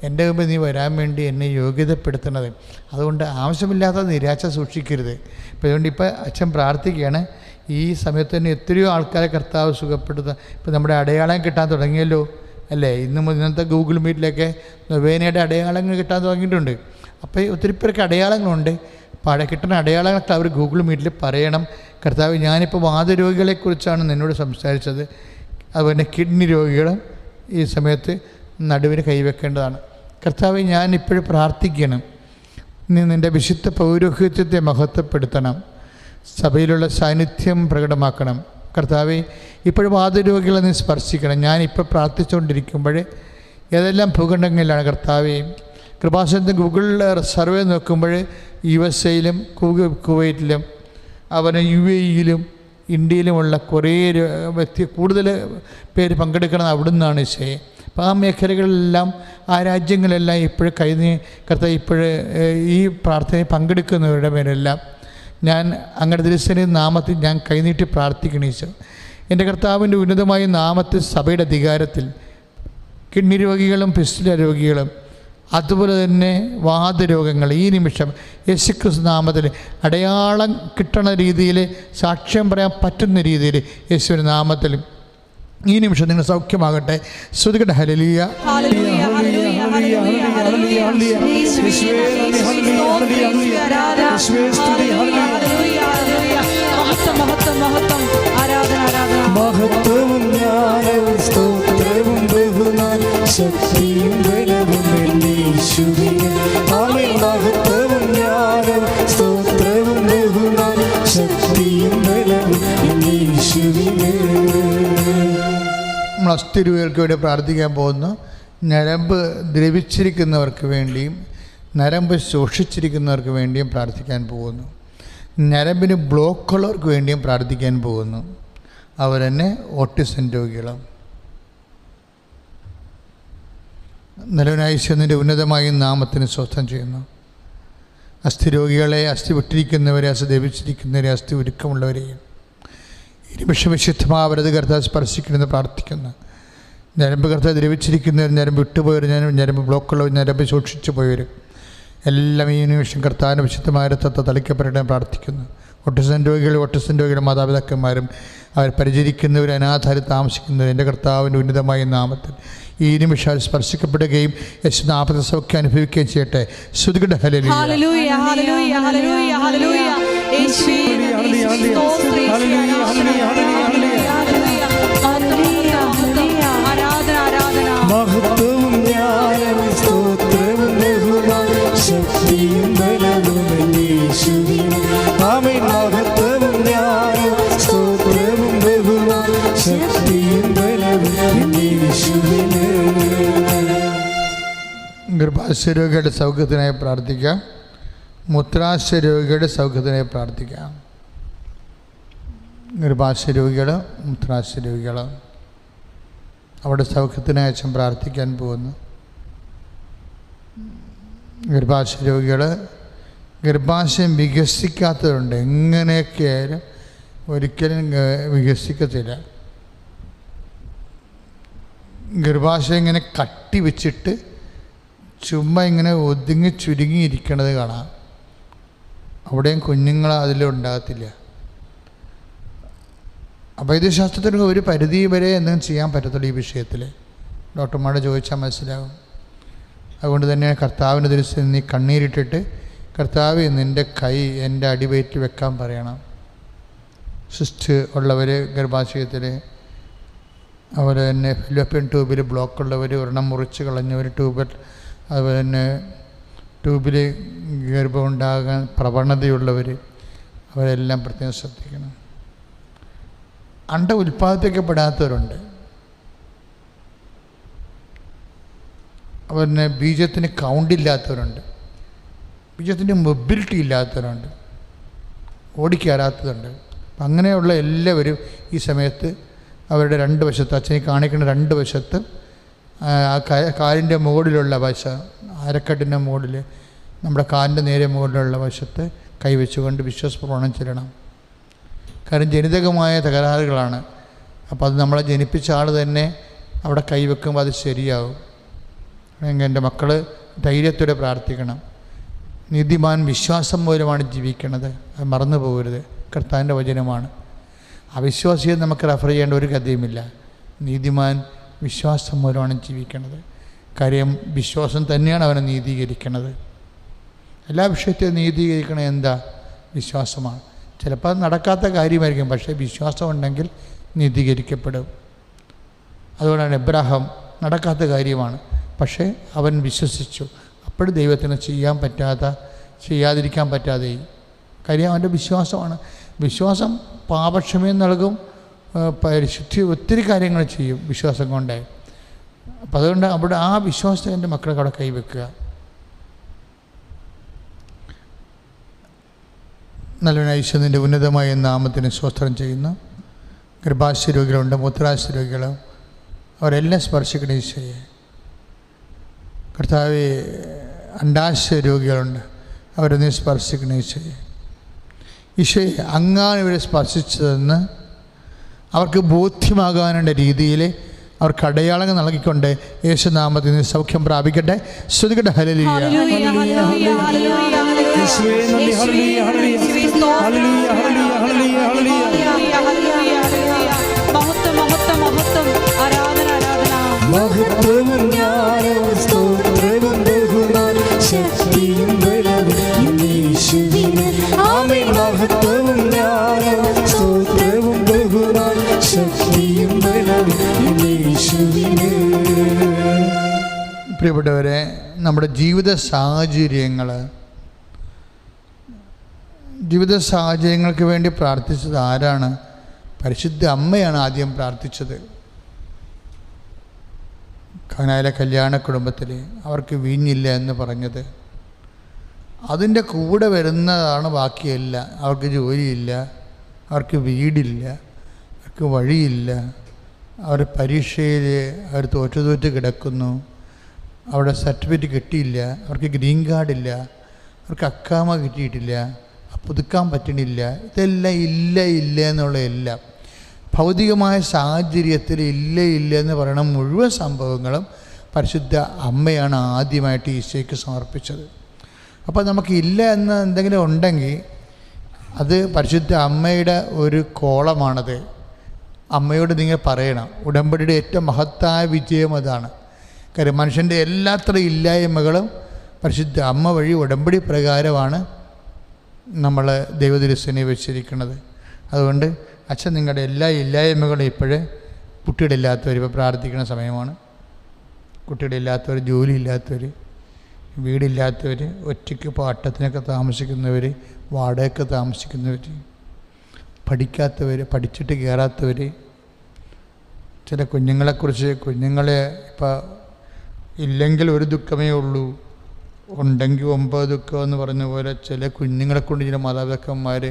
എൻ്റെ മുമ്പിൽ നീ വരാൻ വേണ്ടി എന്നെ യോഗ്യതപ്പെടുത്തണത്. അതുകൊണ്ട് ആവശ്യമില്ലാത്ത നിരാശ സൂക്ഷിക്കരുത്. അപ്പോൾ അതുകൊണ്ട് ഇപ്പോൾ അച്ഛൻ പ്രാർത്ഥിക്കുകയാണ്. ഈ സമയത്ത് തന്നെ എത്രയോ ആൾക്കാരെ കർത്താവ് സുഖപ്പെടുത്തുക. ഇപ്പോൾ നമ്മുടെ അടയാളം കിട്ടാൻ തുടങ്ങിയല്ലോ അല്ലേ? ഇന്നത്തെ ഗൂഗിൾ മീറ്റിലൊക്കെ നൊവേനയുടെ അടയാളങ്ങൾ കിട്ടാൻ തുടങ്ങിയിട്ടുണ്ട്. അപ്പോൾ ഒത്തിരി പേർക്ക് അടയാളങ്ങളുണ്ട്. അപ്പോൾ കിട്ടുന്ന അടയാളങ്ങളൊക്കെ അവർ ഗൂഗിൾ മീറ്റിൽ പറയണം. കർത്താവ്, ഞാനിപ്പോൾ വാതരോഗികളെക്കുറിച്ചാണ് നിന്നോട് സംസാരിച്ചത്, അതുപോലെ കിഡ്നി രോഗികളും ഈ സമയത്ത് നടുവിന് കൈവെക്കേണ്ടതാണ്. കർത്താവ്, ഞാനിപ്പോഴും പ്രാർത്ഥിക്കണം, നീ നിൻ്റെ വിശുദ്ധ പൗരോഹിത്യത്തെ മഹത്വപ്പെടുത്തണം, സഭയിലുള്ള സാന്നിധ്യം പ്രകടമാക്കണം. കർത്താവെ, ഇപ്പോഴും വാതരോഗികളെ നീ സ്പർശിക്കണം. ഞാനിപ്പോൾ പ്രാർത്ഥിച്ചുകൊണ്ടിരിക്കുമ്പോൾ ഏതെല്ലാം ഭൂഖണ്ഡങ്ങളിലാണ് കർത്താവെ, കൃപാസനത്തിൽ ഗൂഗിൾ സർവേ നോക്കുമ്പോൾ USA-യിലും കുവൈറ്റിലും അവന് UAE-യിലും ഇന്ത്യയിലുമുള്ള കുറേ കൂടുതൽ പേര് പങ്കെടുക്കണം അവിടെ നിന്നാണ് ഈശോയെ. അപ്പോൾ ആ മേഖലകളിലെല്ലാം ആ രാജ്യങ്ങളെല്ലാം ഇപ്പോഴും കർത്താവ് ഇപ്പോഴ് ഈ പ്രാർത്ഥനയിൽ പങ്കെടുക്കുന്നവരുടെ മേലെല്ലാം ഞാൻ അങ്ങയുടെ തിരുസന്നിധി നാമത്തിൽ ഞാൻ കൈനീട്ടി പ്രാർത്ഥിക്കണം ഈശോ. എൻ്റെ കർത്താവിൻ്റെ ഉന്നതമായ നാമത്തിൽ സഭയുടെ അധികാരത്തിൽ കിഡ്നി രോഗികളും ഫിസ്റ്റുല രോഗികളും അതുപോലെ തന്നെ വാതരോഗങ്ങൾ ഈ നിമിഷം യേശുക്രിസ്തു നാമത്തിൽ അടയാളം കിട്ടണ രീതിയിൽ, സാക്ഷ്യം പറയാൻ പറ്റുന്ന രീതിയിൽ യേശുവിൻ്റെ നാമത്തിൽ ഈ നിമിഷം നിങ്ങൾ സൗഖ്യമാകട്ടെ. ശ്രുതികട്ടെ ഹല്ലേലൂയ. മഹത്വവും ജ്ഞാനവും സ്തോത്രവും ബഹുമാനവും ശക്തിയും ബലവും യേശുവിനെ. ആമേൻ. മഹത്വവും ജ്ഞാനവും സ്തോത്രവും ബഹുമാനവും ശക്തിയും ബലവും യേശുവിനെ. നമ്മൾ അസ്ഥിരോഗികൾക്ക് വേണ്ടി പ്രാർത്ഥിക്കാൻ പോകുന്നു. ഞരമ്പ് ദ്രവിച്ചിരിക്കുന്നവർക്ക് വേണ്ടിയും ഞരമ്പ് ശോഷിച്ചിരിക്കുന്നവർക്ക് വേണ്ടിയും പ്രാർത്ഥിക്കാൻ പോകുന്നു. ഞരമ്പിന് ബ്ലോക്കുള്ളവർക്ക് വേണ്ടിയും പ്രാർത്ഥിക്കാൻ പോകുന്നു. അവർ തന്നെ ഓട്ടിസം രോഗികളും. നിലവിനായിശന്റെ ഉന്നതമായ നാമത്തിന് സ്വസ്ഥം ചെയ്യുന്നു. അസ്ഥി രോഗികളെ, അസ്ഥി വിട്ടിരിക്കുന്നവരെ, അസ്ഥി ദ്രവിച്ചിരിക്കുന്നവരെ, അസ്ഥി ഒരുക്കമുള്ളവരെയും ഈ നിമിഷം വിശുദ്ധമാവരത് കർത്താവ് സ്പർശിക്കണമെന്ന് പ്രാർത്ഥിക്കുന്നു. ഞരമ്പ് കർത്താവ് ദ്രവിച്ചിരിക്കുന്നവർ, ഞരമ്പ് വിട്ടുപോയവർ, ഞരമ്പ് ബ്ലോക്കുള്ളവർ, ഞരമ്പ് സൂക്ഷിച്ചു പോയവർ എല്ലാം ഈ നിമിഷം കർത്താവിൻ്റെ വിശുദ്ധമായ രക്തത്തെ തളിക്കപ്പെടണമെന്ന് പ്രാർത്ഥിക്കുന്നു. ഓട്ടിസം രോഗികളും മാതാപിതാക്കന്മാരും അവർ പരിചരിക്കുന്നവർ, അനാഥാരിൽ താമസിക്കുന്നവർ എൻ്റെ കർത്താവിൻ്റെ ഉന്നതമായ നാമത്തിൽ ഈ നിമിഷം സ്പർശിക്കപ്പെടുകയും യേശുനാമത്തിൽ സൗഖ്യം അനുഭവിക്കുകയും ചെയ്യട്ടെ. ശ്രുതികട്ടെ ഹല്ലേലൂയ. ഹല്ലേലൂയ, ഹല്ലേലൂയ, ഹല്ലേലൂയ, ഹല്ലേലൂയ. യേശുവേ മഹത്വവും ജ്ഞാനവും സ്തോത്രവും ബഹുമാനവും ശക്തിയും ബലവും യേശുവിനെ. ആമേൻ. മഹത്വവും ജ്ഞാനവും സ്തോത്രവും ബഹുമാനവും ശക്തിയും ബലവും യേശുവിനെ. ഗർഭാശയ രോഗികളുടെ സൗഖ്യത്തിനായി പ്രാർത്ഥിക്കാം. മൂത്രാശയ രോഗികളുടെ സൗഖ്യത്തിനായി പ്രാർത്ഥിക്കാം. ഗർഭാശയ രോഗികൾ, മൂത്രാശയ രോഗികൾ അവിടെ സൗഖ്യത്തിനായി അച്ഛൻ പ്രാർത്ഥിക്കാൻ പോകുന്നു. ഗർഭാശയ രോഗികൾ ഗർഭാശയം വികസിക്കാത്തതുണ്ട്. എങ്ങനെയൊക്കെ ആയാലും ഒരിക്കലും വികസിക്കത്തില്ല. ഗർഭാശയം ഇങ്ങനെ കട്ടി വെച്ചിട്ട് ചുമ്മാ ഇങ്ങനെ ഒതുങ്ങി ചുരുങ്ങിയിരിക്കണത് കാണാം. അവിടെയും കുഞ്ഞുങ്ങൾ അതിലുണ്ടാകത്തില്ല. വൈദ്യശാസ്ത്രത്തിന് ഒരു പരിധി വരെ എന്തെങ്കിലും ചെയ്യാൻ പറ്റത്തുള്ളൂ ഈ വിഷയത്തിൽ. ഡോക്ടർമാരോട് ചോദിച്ചാൽ മനസ്സിലാകും. അതുകൊണ്ട് തന്നെ കർത്താവിൻ്റെ ദിവസം നീ കണ്ണീരിട്ടിട്ട് കർത്താവ് നിൻ്റെ കൈ എൻ്റെ അടിവയറ്റിൽ വെക്കാൻ പറയണം. സിസ്റ്റ് ഉള്ളവർ ഗർഭാശയത്തിൽ, അതുപോലെ തന്നെ ഫിലോപ്പിയൻ ട്യൂബിൽ ബ്ലോക്കുള്ളവർ, ഒരെണ്ണം മുറിച്ച് കളഞ്ഞവർ, അതുപോലെ തന്നെ ട്യൂബിൽ ഗർഭം ഉണ്ടാകാൻ പ്രവണതയുള്ളവർ, അവരെല്ലാം പ്രത്യേകം ശ്രദ്ധിക്കണം. ഉൽപ്പാദിപ്പിക്കപ്പെടാത്തവരുണ്ട്. അതുപോലെ ബീജത്തിന് കൗണ്ടില്ലാത്തവരുണ്ട്, ബീജത്തിൻ്റെ മൊബിലിറ്റി ഇല്ലാത്തവരുണ്ട്, ഓടിക്കയറാത്തതുണ്ട്. അപ്പം അങ്ങനെയുള്ള എല്ലാവരും ഈ സമയത്ത് അവരുടെ രണ്ട് വശത്ത്, അച്ഛനെ കാണിക്കുന്ന രണ്ട് വശത്ത്, ആ കാലിൻ്റെ മുകളിലുള്ള വശ, അരക്കെട്ടിൻ്റെ മുകളിൽ, നമ്മുടെ കാലിൻ്റെ നേരെ മുകളിലുള്ള വശത്ത് കൈവച്ചുകൊണ്ട് വിശ്വാസപ്രമാണം ചെല്ലണം. കാരണം ജനിതകമായ തകരാറുകളാണ്. അപ്പോൾ അത് നമ്മളെ ജനിപ്പിച്ച ആൾ തന്നെ അവിടെ കൈവെക്കുമ്പോൾ അത് ശരിയാവും. എൻ്റെ മക്കൾ ധൈര്യത്തോടെ പ്രാർത്ഥിക്കണം. നീതിമാൻ വിശ്വാസം മൂലമാണ് ജീവിക്കുന്നത്, അത് മറന്നു പോകരുത്. കർത്താവിൻ്റെ വചനമാണ്. അവിശ്വാസിയെ നമുക്ക് റെഫർ ചെയ്യേണ്ട ഒരു കഥയുമില്ല. നീതിമാൻ വിശ്വാസം മൂലമാണ് ജീവിക്കുന്നത്. കാര്യം വിശ്വാസം തന്നെയാണ് അവനെ നീതീകരിക്കുന്നത്. എല്ലാ വിഷയത്തെയും നീതീകരിക്കണത് എന്താ? വിശ്വാസമാണ്. ചിലപ്പോൾ അത് നടക്കാത്ത കാര്യമായിരിക്കും, പക്ഷേ വിശ്വാസം ഉണ്ടെങ്കിൽ നീതീകരിക്കപ്പെടും. അതുകൊണ്ടാണ് എബ്രാഹാം നടക്കാത്ത കാര്യമാണ്, പക്ഷേ അവൻ വിശ്വസിച്ചു. അപ്പോഴും ദൈവത്തിന് ചെയ്യാതിരിക്കാൻ പറ്റാതെ. കാര്യം അവൻ്റെ വിശ്വാസമാണ്. വിശ്വാസം പാപക്ഷമയും നൽകും, പരിശുദ്ധി, ഒത്തിരി കാര്യങ്ങൾ ചെയ്യും വിശ്വാസം കൊണ്ട്. അപ്പം അതുകൊണ്ട് അവിടെ ആ വിശ്വാസത്തെ എൻ്റെ മക്കൾക്ക് അവിടെ കൈവെക്കുക. നല്ലവനായ ഈശോയുടെ ഉന്നതമായ നാമത്തിന് സ്തോത്രം ചെയ്യുന്നു. ഗർഭാശയ രോഗികളുണ്ട്, മൂത്രാശയ രോഗികൾ, അവരെല്ലാം സ്പർശിക്കണ ഈശോയെ. കർത്താവെ, അണ്ഡാശയ രോഗികളുണ്ട്, അവരൊന്നും സ്പർശിക്കണ ഈശോയെ. ഈശോയെ, അങ്ങാണ് ഇവരെ സ്പർശിച്ചതെന്ന് അവർക്ക് ബോധ്യമാകാനുള്ള രീതിയിൽ അവർക്ക് അടയാളങ്ങൾ നൽകിക്കൊണ്ട് യേശുനാമത്തിൽ നിന്ന് സൗഖ്യം പ്രാപിക്കട്ടെ. ശ്രുതികട്ടെ ഹല്ലേലൂയ. പ്രിയപ്പെട്ടവരെ, നമ്മുടെ ജീവിത സാഹചര്യങ്ങൾക്ക് വേണ്ടി പ്രാർത്ഥിച്ചത് ആരാണ്? പരിശുദ്ധ അമ്മയാണ് ആദ്യം പ്രാർത്ഥിച്ചത്. കാനായിലെ കല്യാണ കുടുംബത്തിൽ അവർക്ക് വീഞ്ഞില്ല എന്ന് പറഞ്ഞത്. അതിൻ്റെ കൂടെ വരുന്നതാണ് ബാക്കിയല്ല. അവർക്ക് ജോലിയില്ല, അവർക്ക് വീടില്ല, അവർക്ക് വഴിയില്ല, അവർ പരീക്ഷയിൽ അവർ തോറ്റു കിടക്കുന്നു, അവിടെ സർട്ടിഫിക്കറ്റ് കിട്ടിയില്ല, അവർക്ക് ഗ്രീൻ കാർഡില്ല, അവർക്ക് അക്കാമ കിട്ടിയിട്ടില്ല, പുതുക്കാൻ പറ്റണില്ല. ഇതെല്ലാം ഇല്ല എന്നുള്ള എല്ലാം ഭൗതികമായ സാഹചര്യത്തിൽ ഇല്ല എന്ന് പറയുന്ന മുഴുവൻ സംഭവങ്ങളും പരിശുദ്ധ അമ്മയാണ് ആദ്യമായിട്ട് ഈശോയ്ക്ക് സമർപ്പിച്ചത്. അപ്പോൾ നമുക്ക് ഇല്ല എന്ന് എന്തെങ്കിലും ഉണ്ടെങ്കിൽ അത് പരിശുദ്ധ അമ്മയുടെ ഒരു കോളമാണത്. അമ്മയോട് നിങ്ങൾ പറയണം. ഉടമ്പടിയുടെ ഏറ്റവും മഹത്തായ വിജയം അതാണ്. കാര്യം മനുഷ്യൻ്റെ എല്ലാത്ര ഇല്ലായ്മകളും പരിശുദ്ധ അമ്മ വഴി ഉടമ്പടി പ്രകാരമാണ് നമ്മൾ ദൈവതിരുസേനയെ വെച്ചിരിക്കുന്നത്. അതുകൊണ്ട് അച്ഛൻ നിങ്ങളുടെ എല്ലാ ഇല്ലായ്മകളും ഇപ്പോഴേ, കുട്ടികളില്ലാത്തവർ ഇപ്പോൾ പ്രാർത്ഥിക്കുന്ന സമയമാണ്. കുട്ടികളില്ലാത്തവർ, ജോലിയില്ലാത്തവർ, വീടില്ലാത്തവർ, ഒറ്റയ്ക്ക് പാട്ടത്തിനൊക്കെ താമസിക്കുന്നവർ, വാടകയ്ക്ക് താമസിക്കുന്നവർ, പഠിക്കാത്തവർ, പഠിച്ചിട്ട് കയറാത്തവർ, ചില കുഞ്ഞുങ്ങളെ ഇപ്പോൾ ഇല്ലെങ്കിൽ ഒരു ദുഃഖമേ ഉള്ളൂ, ഉണ്ടെങ്കിൽ 9 ദുഃഖം എന്ന് പറഞ്ഞ പോലെ ചില കുഞ്ഞുങ്ങളെ കൊണ്ട് ചില മാതാപിതാക്കന്മാർ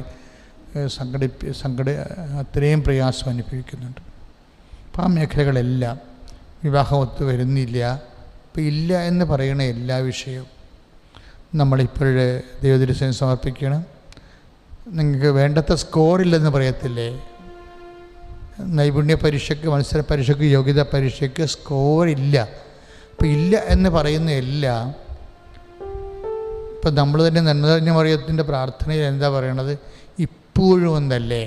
അത്രയും പ്രയാസം അനുഭവിക്കുന്നുണ്ട്. അപ്പോൾ ആ മേഖലകളെല്ലാം വിവാഹം ഒത്തു വരുന്നില്ല. ഇപ്പോൾ ഇല്ല എന്ന് പറയുന്ന എല്ലാ വിഷയവും നമ്മളിപ്പോഴേ ദൈവത്തിരുസേന സമർപ്പിക്കണം. നിങ്ങൾക്ക് വേണ്ടത്ര സ്കോറില്ലെന്ന് പറയത്തില്ലേ? നൈപുണ്യ പരീക്ഷയ്ക്ക്, മത്സര പരീക്ഷയ്ക്ക്, യോഗ്യതാ പരീക്ഷയ്ക്ക് സ്കോറില്ല. അപ്പോൾ ഇല്ല എന്ന് പറയുന്ന എല്ലാം ഇപ്പം നമ്മൾ തന്നെ നന്മ മറിയത്തിൻ്റെ പ്രാർത്ഥനയിൽ എന്താ പറയണത്? ഇപ്പോഴും എന്നല്ലേ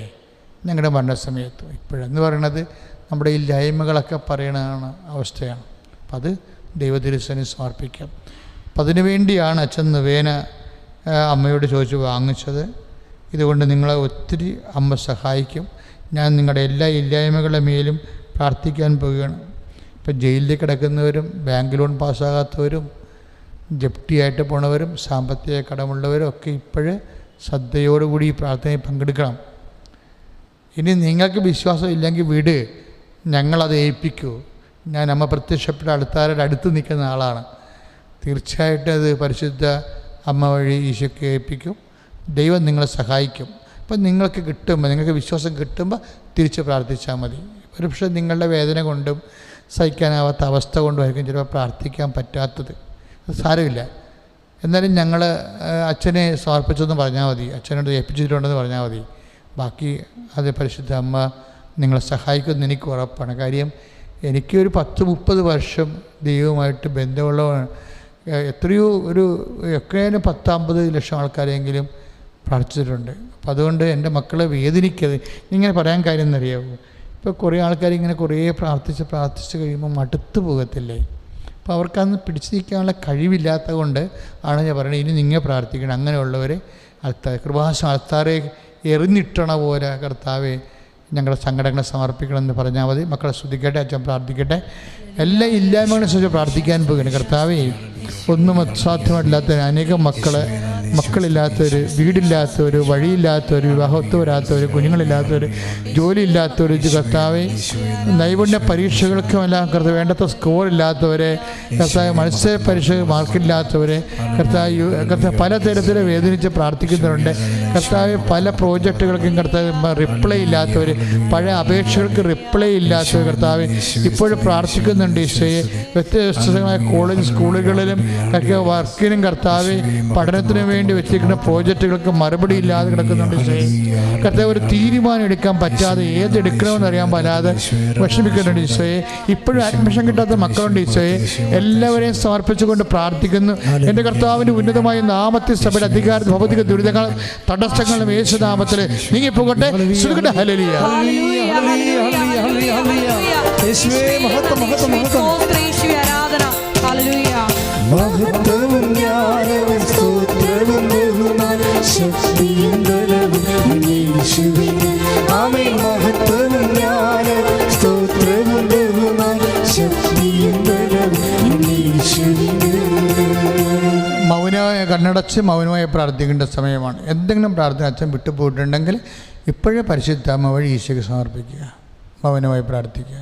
ഞങ്ങളുടെ മരണസമയത്ത്. ഇപ്പോഴെന്ന് പറയണത് നമ്മുടെ ഇല്ലായ്മകളൊക്കെ പറയണതാണ് അവസ്ഥയാണ്. അപ്പം അത് ദൈവത്തിരുസേനയിൽ സമർപ്പിക്കാം. അപ്പം അതിനുവേണ്ടിയാണ് അച്ഛൻ നിവേന അമ്മയോട് ചോദിച്ച് വാങ്ങിച്ചത്. ഇതുകൊണ്ട് നിങ്ങളെ ഒത്തിരി അമ്മ സഹായിക്കും. ഞാൻ നിങ്ങളുടെ എല്ലാ ഇല്ലായ്മകളുടെ മേലും പ്രാർത്ഥിക്കാൻ പോവുകയാണ്. ഇപ്പം ജയിലിൽ കിടക്കുന്നവരും, ബാങ്ക് ലോൺ പാസ്സാകാത്തവരും, ജപ്തിയായിട്ട് പോണവരും, സാമ്പത്തിക കടമുള്ളവരും ഒക്കെ ഇപ്പോഴേ ശ്രദ്ധയോടുകൂടി ഈ പ്രാർത്ഥനയിൽ പങ്കെടുക്കണം. ഇനി നിങ്ങൾക്ക് വിശ്വാസം ഇല്ലെങ്കിൽ വിട്, ഞങ്ങളത് ഏൽപ്പിക്കൂ. ഞാൻ അമ്മ പ്രത്യക്ഷപ്പെട്ട ആൾക്കാരുടെ അടുത്ത് നിൽക്കുന്ന ആളാണ്. തീർച്ചയായിട്ടും അത് പരിശുദ്ധ അമ്മ വഴി ഈശോയ്ക്ക് ഏൽപ്പിക്കും. ദൈവം നിങ്ങളെ സഹായിക്കും. അപ്പം നിങ്ങൾക്ക് കിട്ടുമ്പോൾ, നിങ്ങൾക്ക് വിശ്വാസം കിട്ടുമ്പോൾ തിരിച്ച് പ്രാർത്ഥിച്ചാൽ മതി. ഒരുപക്ഷെ നിങ്ങളുടെ വേദന കൊണ്ടും സഹിക്കാനാവാത്ത അവസ്ഥ കൊണ്ടുമായിരിക്കും ചിലപ്പോൾ പ്രാർത്ഥിക്കാൻ പറ്റാത്തത്. അത് സാരമില്ല. എന്നാലും ഞങ്ങൾ അച്ഛനെ സമർപ്പിച്ചെന്ന് പറഞ്ഞാൽ മതി, അച്ഛനോട് ഏൽപ്പിച്ചിട്ടുണ്ടെന്ന് പറഞ്ഞാൽ മതി. ബാക്കി അത് പരിശുദ്ധ അമ്മ നിങ്ങളെ സഹായിക്കുമെന്ന് എനിക്ക് ഉറപ്പാണ്. കാര്യം എനിക്കൊരു 10-30 വർഷം ദൈവവുമായിട്ട് ബന്ധമുള്ളതാണ്. എത്രയോ എത്രയും 10-50 ലക്ഷം ആൾക്കാരെങ്കിലും പ്രാർത്ഥിച്ചിട്ടുണ്ട്. അപ്പം അതുകൊണ്ട് എൻ്റെ മക്കളെ വേദനിക്കരുത്. ഇങ്ങനെ പറയാൻ കാര്യം എന്നറിയാമോ? ഇപ്പോൾ കുറേ ആൾക്കാരിങ്ങനെ കുറേ പ്രാർത്ഥിച്ച് കഴിയുമ്പോൾ മടുത്തു പോകത്തില്ലേ? അപ്പോൾ അവർക്കന്ന് പിടിച്ചു നിൽക്കാനുള്ള കഴിവില്ലാത്തത് കൊണ്ട് ആണ് ഞാൻ പറയുന്നത്, ഇനി നിങ്ങൾ പ്രാർത്ഥിക്കണം. അങ്ങനെയുള്ളവരെ കൃപാസനം അൾത്താറെ എറിഞ്ഞിട്ടണ പോലെ കർത്താവെ ഞങ്ങളുടെ സങ്കടങ്ങളെ സമർപ്പിക്കണമെന്ന് പറഞ്ഞാൽ മതി. മക്കളെ ശ്രദ്ധിക്കട്ടെ, അച്ഛൻ പ്രാർത്ഥിക്കട്ടെ. എല്ലാ ഇല്ലായ്മകളെ കുറിച്ച് പ്രാർത്ഥിക്കാൻ പോകുന്നു. കർത്താവേ, ഒന്നും അസാധ്യമല്ലാത്ത അനേകം മക്കളില്ലാത്തവർ, വീടില്ലാത്തവർ, വഴിയില്ലാത്തവർ, വിവാഹത്ത് വരാത്തവർ, കുഞ്ഞുങ്ങളില്ലാത്തവർ, ജോലിയില്ലാത്തവർ, കർത്താവെ നൈപുണ്യ പരീക്ഷകൾക്കുമെല്ലാം കർത്താവ് വേണ്ടത്ര സ്കോറില്ലാത്തവരെ, കർത്താവ് മത്സര പരീക്ഷ മാർക്കില്ലാത്തവരെ, കർത്താവ് പലതരത്തിൽ വേദനിച്ച് പ്രാർത്ഥിക്കുന്നവരുണ്ട്. കർത്താവ് പല പ്രോജക്റ്റുകൾക്കും കർത്താവ് റിപ്ലൈ ഇല്ലാത്തവർ, പഴയ അപേക്ഷകൾക്ക് റിപ്ലൈ ഇല്ലാത്തവർ കർത്താവ് ഇപ്പോഴും പ്രാർത്ഥിക്കുന്നുണ്ട്. ഈശോയെ വ്യത്യസ്തമായ കോളേജ് സ്കൂളുകളിലും ഒക്കെ വർക്കിനും കർത്താവ് പഠനത്തിനും വേണ്ടി വെച്ചിരിക്കുന്ന പ്രോജക്റ്റുകൾക്ക് മറുപടി ഇല്ലാതെ കിടക്കുന്നുണ്ട്. ഈശോയെ കർത്താവ് ഒരു തീരുമാനം എടുക്കാൻ പറ്റാതെ ഏതെടുക്കണമെന്ന് അറിയാൻ പറ്റാതെ വിഷമിക്കുന്നുണ്ട്. ഈശോയെ ഇപ്പോഴും അഡ്മിഷൻ കിട്ടാത്ത മക്കളുണ്ട്. ഈശോയെ എല്ലാവരെയും സമർപ്പിച്ചുകൊണ്ട് പ്രാർത്ഥിക്കുന്നു. എൻ്റെ കർത്താവിൻ്റെ ഉന്നതമായ നാമത്തിൽ സഭയുടെ അധികാര ഭൗതിക ദുരിതങ്ങൾ തടസ്സങ്ങളും യേശുനാമത്തിൽ നീങ്ങിപ്പോകട്ടെ. ഹല്ലേലൂയ. മൗനമായ കണ്ണടച്ച് മൗനമായി പ്രാർത്ഥിക്കേണ്ട സമയമാണ്. എന്തെങ്കിലും പ്രാർത്ഥന അച്ഛൻ വിട്ടുപോയിട്ടുണ്ടെങ്കിൽ ഇപ്പോഴേ പരിശുദ്ധാത്മ വഴി ഈശോയ്ക്ക് സമർപ്പിക്കുക, മൗനമായി പ്രാർത്ഥിക്കുക.